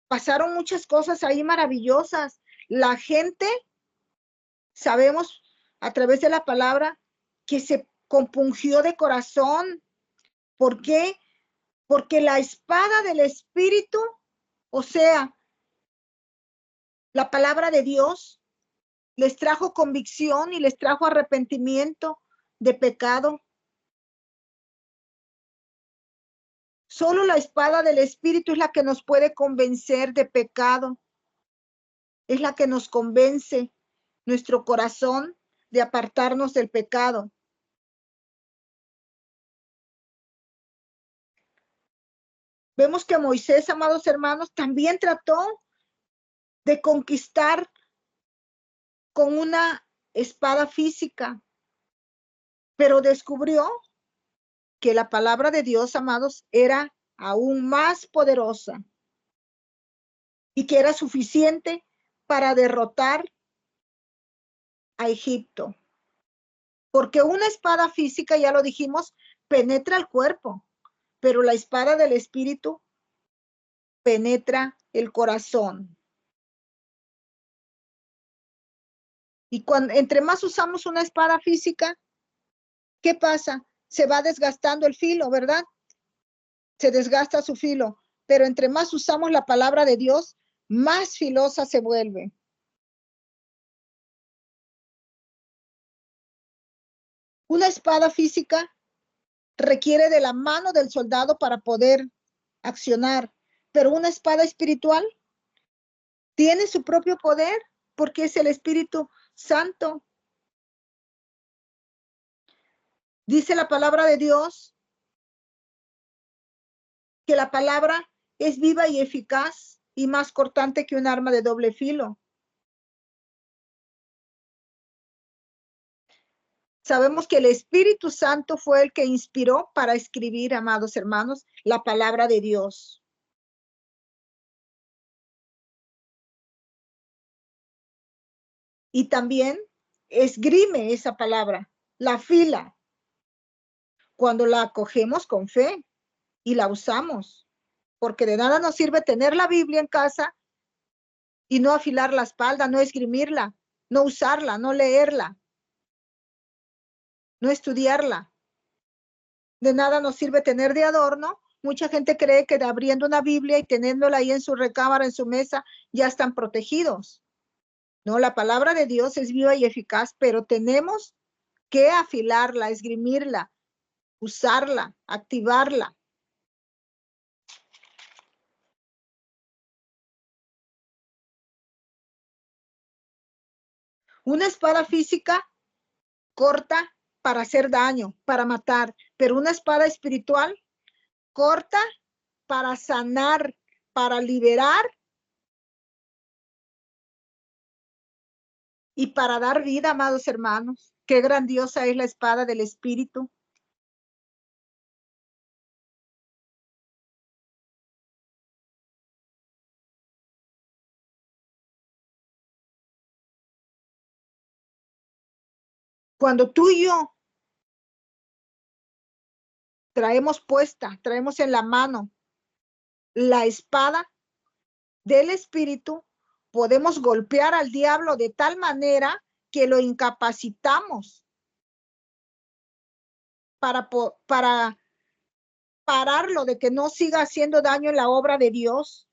[SPEAKER 1] pasaron muchas cosas ahí maravillosas. La gente, sabemos a través de la palabra, que se compungió de corazón. ¿Por qué? Porque la espada del Espíritu, o sea, la palabra de Dios, les trajo convicción y les trajo arrepentimiento de pecado. Solo la espada del Espíritu es la que nos puede convencer de pecado, es la que nos convence nuestro corazón de apartarnos del pecado. Vemos que Moisés, amados hermanos, también trató de conquistar con una espada física, pero descubrió que la palabra de Dios, amados, era aún más poderosa y que era suficiente para derrotar a Egipto. Porque una espada física, ya lo dijimos, penetra el cuerpo, pero la espada del espíritu penetra el corazón. Y entre más usamos una espada física, ¿qué pasa? Se va desgastando el filo, ¿verdad? Se desgasta su filo, pero entre más usamos la palabra de Dios, más filosa se vuelve. Una espada física requiere de la mano del soldado para poder accionar, pero una espada espiritual tiene su propio poder porque es el Espíritu Santo. Dice la palabra de Dios que la palabra es viva y eficaz y más cortante que un arma de doble filo. Sabemos que el Espíritu Santo fue el que inspiró para escribir, amados hermanos, la palabra de Dios. Y también esgrime esa palabra, la fila, cuando la acogemos con fe y la usamos, porque de nada nos sirve tener la Biblia en casa y no afilar la espalda, no esgrimirla, no usarla, no leerla, no estudiarla. De nada nos sirve tener de adorno. Mucha gente cree que abriendo una Biblia y teniéndola ahí en su recámara, en su mesa, ya están protegidos. No, la palabra de Dios es viva y eficaz, pero tenemos que afilarla, esgrimirla, usarla, activarla. Una espada física corta para hacer daño, para matar, pero una espada espiritual corta para sanar, para liberar y para dar vida, amados hermanos. Qué grandiosa es la espada del Espíritu. Cuando tú y yo traemos puesta, traemos en la mano la espada del Espíritu, podemos golpear al diablo de tal manera que lo incapacitamos para pararlo de que no siga haciendo daño en la obra de Dios.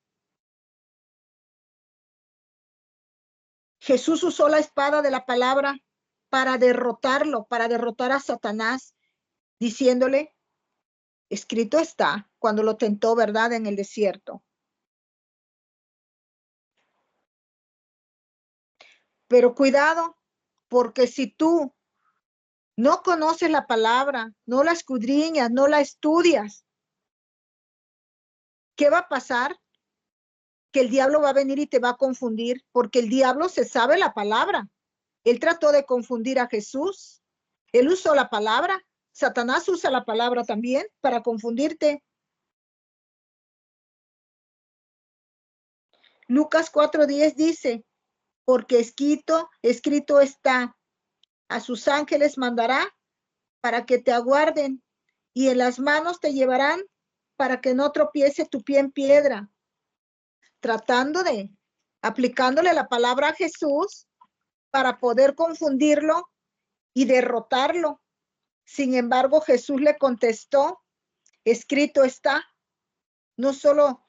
[SPEAKER 1] Jesús usó la espada de la palabra para derrotarlo, para derrotar a Satanás, diciéndole, escrito está, cuando lo tentó, ¿verdad?, en el desierto. Pero cuidado, porque si tú no conoces la palabra, no la escudriñas, no la estudias, ¿qué va a pasar? Que el diablo va a venir y te va a confundir, porque el diablo se sabe la palabra. Él trató de confundir a Jesús. Él usó la palabra. Satanás usa la palabra también para confundirte. Lucas 4:10 dice, porque escrito está, a sus ángeles mandará para que te aguarden y en las manos te llevarán para que no tropiece tu pie en piedra. Tratando de, aplicándole la palabra a Jesús para poder confundirlo y derrotarlo. Sin embargo, Jesús le contestó, escrito está, no solo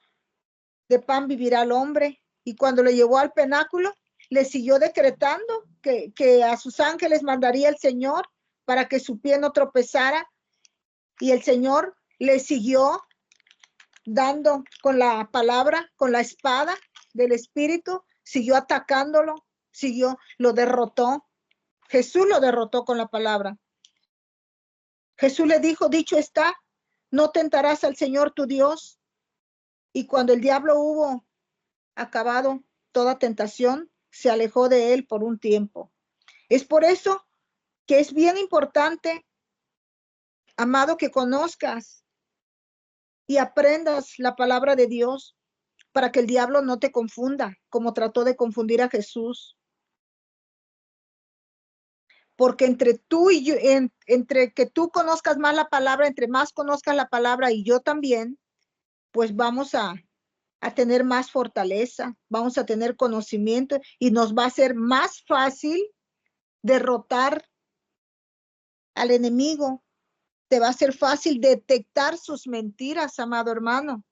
[SPEAKER 1] de pan vivirá el hombre. Y cuando le llevó al penáculo, le siguió decretando que a sus ángeles mandaría el Señor para que su pie no tropezara. Y el Señor le siguió dando con la palabra, con la espada del Espíritu, siguió atacándolo, lo derrotó. Jesús lo derrotó con la palabra. Jesús le dijo, dicho está, no tentarás al Señor tu Dios. Y cuando el diablo hubo acabado toda tentación, se alejó de él por un tiempo. Es por eso que es bien importante, amado, que conozcas y aprendas la palabra de Dios para que el diablo no te confunda, como trató de confundir a Jesús. Porque entre tú y yo, entre que tú conozcas más la palabra, entre más conozcas la palabra y yo también, pues vamos a tener más fortaleza, vamos a tener conocimiento y nos va a ser más fácil derrotar al enemigo. Te va a ser fácil detectar sus mentiras, amado hermano.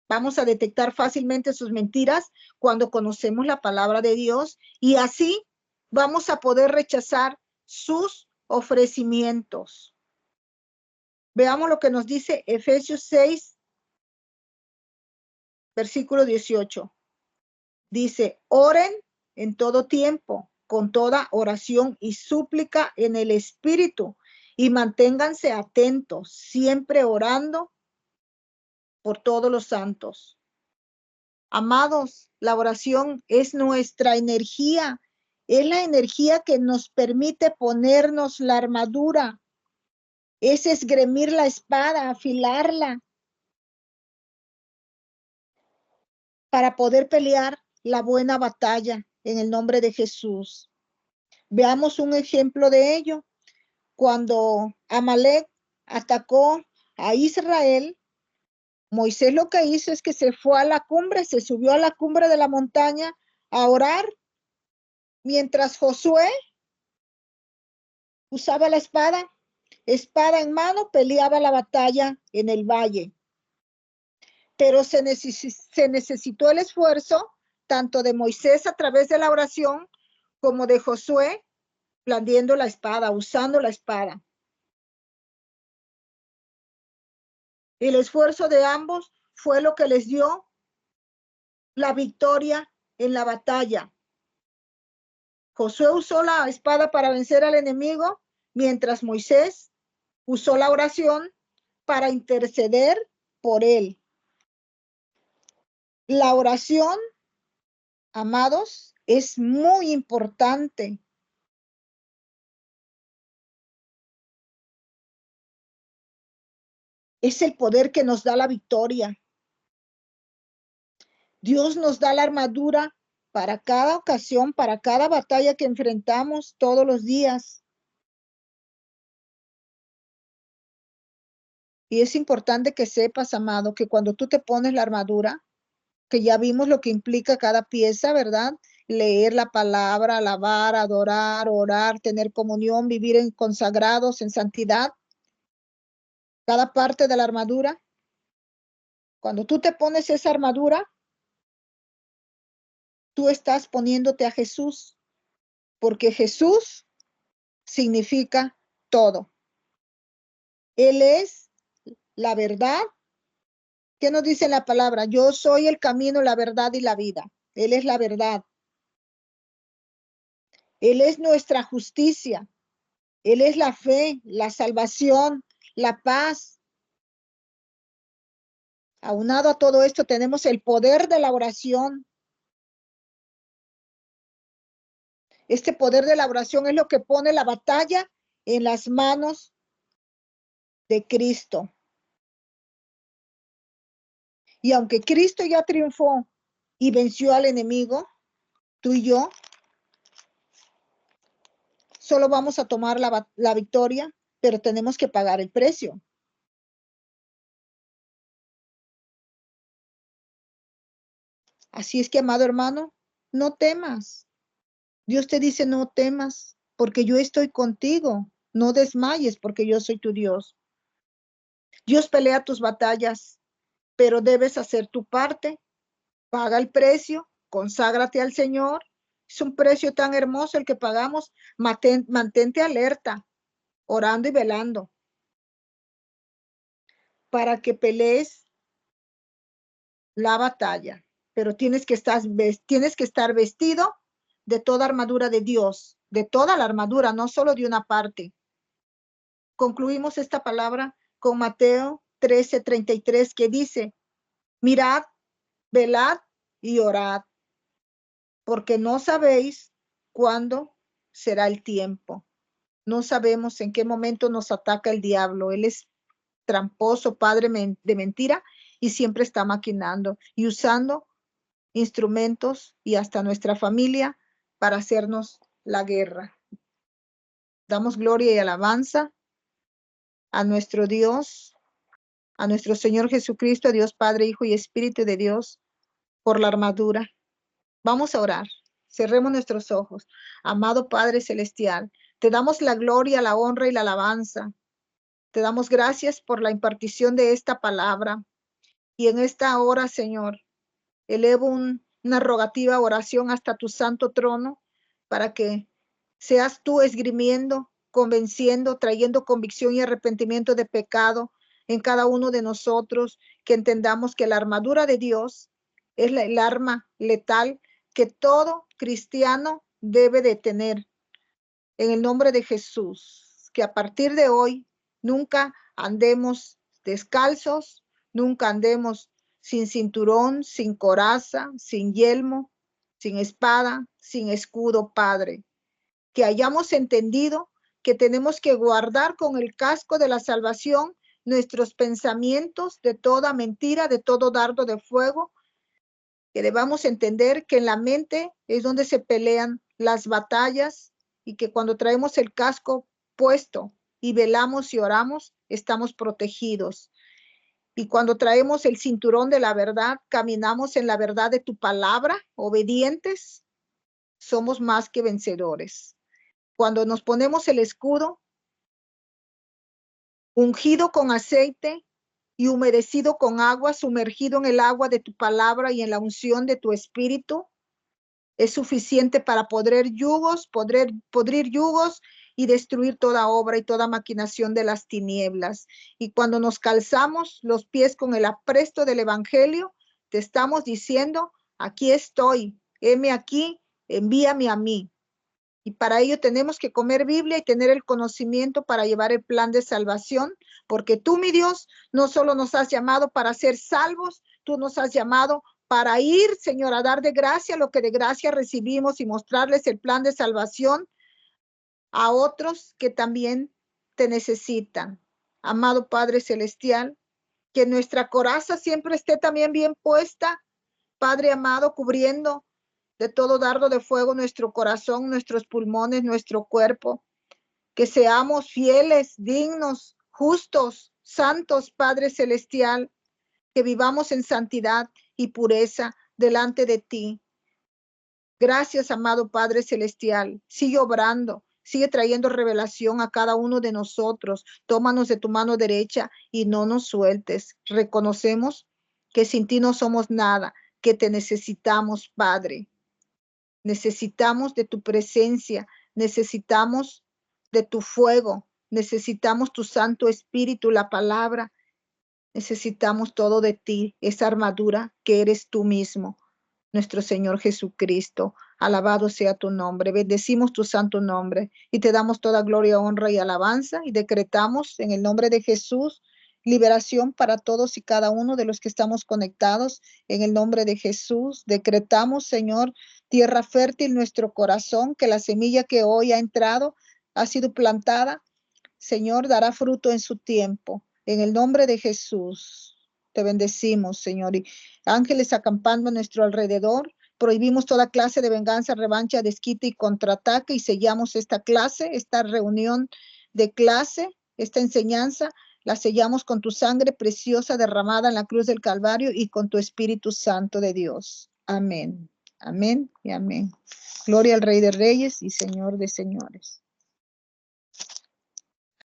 [SPEAKER 1] Vamos a detectar fácilmente sus mentiras cuando conocemos la palabra de Dios y así vamos a poder rechazar sus ofrecimientos. Veamos lo que nos dice Efesios 6, versículo 18. Dice, oren en todo tiempo, con toda oración y súplica en el Espíritu, y manténganse atentos, siempre orando por todos los santos. Amados, la oración es nuestra energía, es la energía que nos permite ponernos la armadura, es esgrimir la espada, afilarla, para poder pelear la buena batalla en el nombre de Jesús. Veamos un ejemplo de ello. Cuando Amalek atacó a Israel, Moisés lo que hizo es que se fue a la cumbre, se subió a la cumbre de la montaña a orar, mientras Josué usaba la espada en mano, peleaba la batalla en el valle. Pero se necesitó el esfuerzo tanto de Moisés a través de la oración como de Josué blandiendo la espada, usando la espada. El esfuerzo de ambos fue lo que les dio la victoria en la batalla. Josué usó la espada para vencer al enemigo, mientras Moisés usó la oración para interceder por él. La oración, amados, es muy importante. Es el poder que nos da la victoria. Dios nos da la armadura para cada ocasión, para cada batalla que enfrentamos todos los días. Y es importante que sepas, amado, que cuando tú te pones la armadura, que ya vimos lo que implica cada pieza, ¿verdad? Leer la palabra, alabar, adorar, orar, tener comunión, vivir en consagrados, en santidad. Cada parte de la armadura. Cuando tú te pones esa armadura, tú estás poniéndote a Jesús, porque Jesús significa todo. Él es la verdad. ¿Qué nos dice la palabra? Yo soy el camino, la verdad y la vida. Él es la verdad. Él es nuestra justicia. Él es la fe, la salvación, la paz. Aunado a todo esto, tenemos el poder de la oración. Este poder de la oración es lo que pone la batalla en las manos de Cristo. Y aunque Cristo ya triunfó y venció al enemigo, tú y yo solo vamos a tomar la victoria, pero tenemos que pagar el precio. Así es que, amado hermano, no temas. Dios te dice, no temas, porque yo estoy contigo. No desmayes, porque yo soy tu Dios. Dios pelea tus batallas, pero debes hacer tu parte. Paga el precio, conságrate al Señor. Es un precio tan hermoso el que pagamos. Mantente alerta, orando y velando, para que pelees la batalla. Pero tienes que estar vestido de toda armadura de Dios, de toda la armadura, no solo de una parte. Concluimos esta palabra con Mateo 13:33, que dice, mirad, velad y orad, porque no sabéis cuándo será el tiempo. No sabemos en qué momento nos ataca el diablo. Él es tramposo, padre de mentira, y siempre está maquinando y usando instrumentos y hasta nuestra familia para hacernos la guerra. Damos gloria y alabanza a nuestro Dios, a nuestro Señor Jesucristo, a Dios Padre, Hijo y Espíritu de Dios, por la armadura. Vamos a orar. Cerremos nuestros ojos. Amado Padre Celestial, te damos la gloria, la honra y la alabanza. Te damos gracias por la impartición de esta palabra. Y en esta hora, Señor, elevo una rogativa oración hasta tu santo trono para que seas tú esgrimiendo, convenciendo, trayendo convicción y arrepentimiento de pecado en cada uno de nosotros, que entendamos que la armadura de Dios es el arma letal que todo cristiano debe de tener. En el nombre de Jesús, que a partir de hoy nunca andemos descalzos, nunca andemos sin cinturón, sin coraza, sin yelmo, sin espada, sin escudo, Padre. Que hayamos entendido que tenemos que guardar con el casco de la salvación nuestros pensamientos de toda mentira, de todo dardo de fuego, que debamos entender que en la mente es donde se pelean las batallas y que cuando traemos el casco puesto y velamos y oramos, estamos protegidos. Y cuando traemos el cinturón de la verdad, caminamos en la verdad de tu palabra, obedientes, somos más que vencedores. Cuando nos ponemos el escudo, ungido con aceite y humedecido con agua, sumergido en el agua de tu palabra y en la unción de tu espíritu, es suficiente para podrir yugos y destruir toda obra y toda maquinación de las tinieblas. Y cuando nos calzamos los pies con el apresto del evangelio, te estamos diciendo, aquí estoy, heme aquí, envíame a mí. Y para ello tenemos que comer Biblia y tener el conocimiento para llevar el plan de salvación, porque tú, mi Dios, no solo nos has llamado para ser salvos, tú nos has llamado para ir, Señor, a dar de gracia lo que de gracia recibimos y mostrarles el plan de salvación a otros que también te necesitan. Amado Padre Celestial, que nuestra coraza siempre esté también bien puesta, Padre amado, cubriendo de todo dardo de fuego nuestro corazón, nuestros pulmones, nuestro cuerpo, que seamos fieles, dignos, justos, santos, Padre Celestial, que vivamos en santidad y pureza delante de ti. Gracias, amado Padre Celestial. Sigue obrando, sigue trayendo revelación a cada uno de nosotros. Tómanos de tu mano derecha y no nos sueltes. Reconocemos que sin ti no somos nada, que te necesitamos, Padre. Necesitamos de tu presencia, necesitamos de tu fuego, necesitamos tu Santo Espíritu, la palabra. Necesitamos todo de ti, esa armadura que eres tú mismo, nuestro Señor Jesucristo. Alabado sea tu nombre. Bendecimos tu santo nombre y te damos toda gloria, honra y alabanza y decretamos en el nombre de Jesús liberación para todos y cada uno de los que estamos conectados. En el nombre de Jesús decretamos, Señor, tierra fértil nuestro corazón, que la semilla que hoy ha entrado ha sido plantada. Señor, dará fruto en su tiempo. En el nombre de Jesús, te bendecimos, Señor. Y ángeles acampando a nuestro alrededor. Prohibimos toda clase de venganza, revancha, desquite y contraataque y sellamos esta clase, esta reunión de clase, esta enseñanza, la sellamos con tu sangre preciosa derramada en la cruz del Calvario y con tu Espíritu Santo de Dios. Amén. Amén y amén. Gloria al Rey de Reyes y Señor de Señores.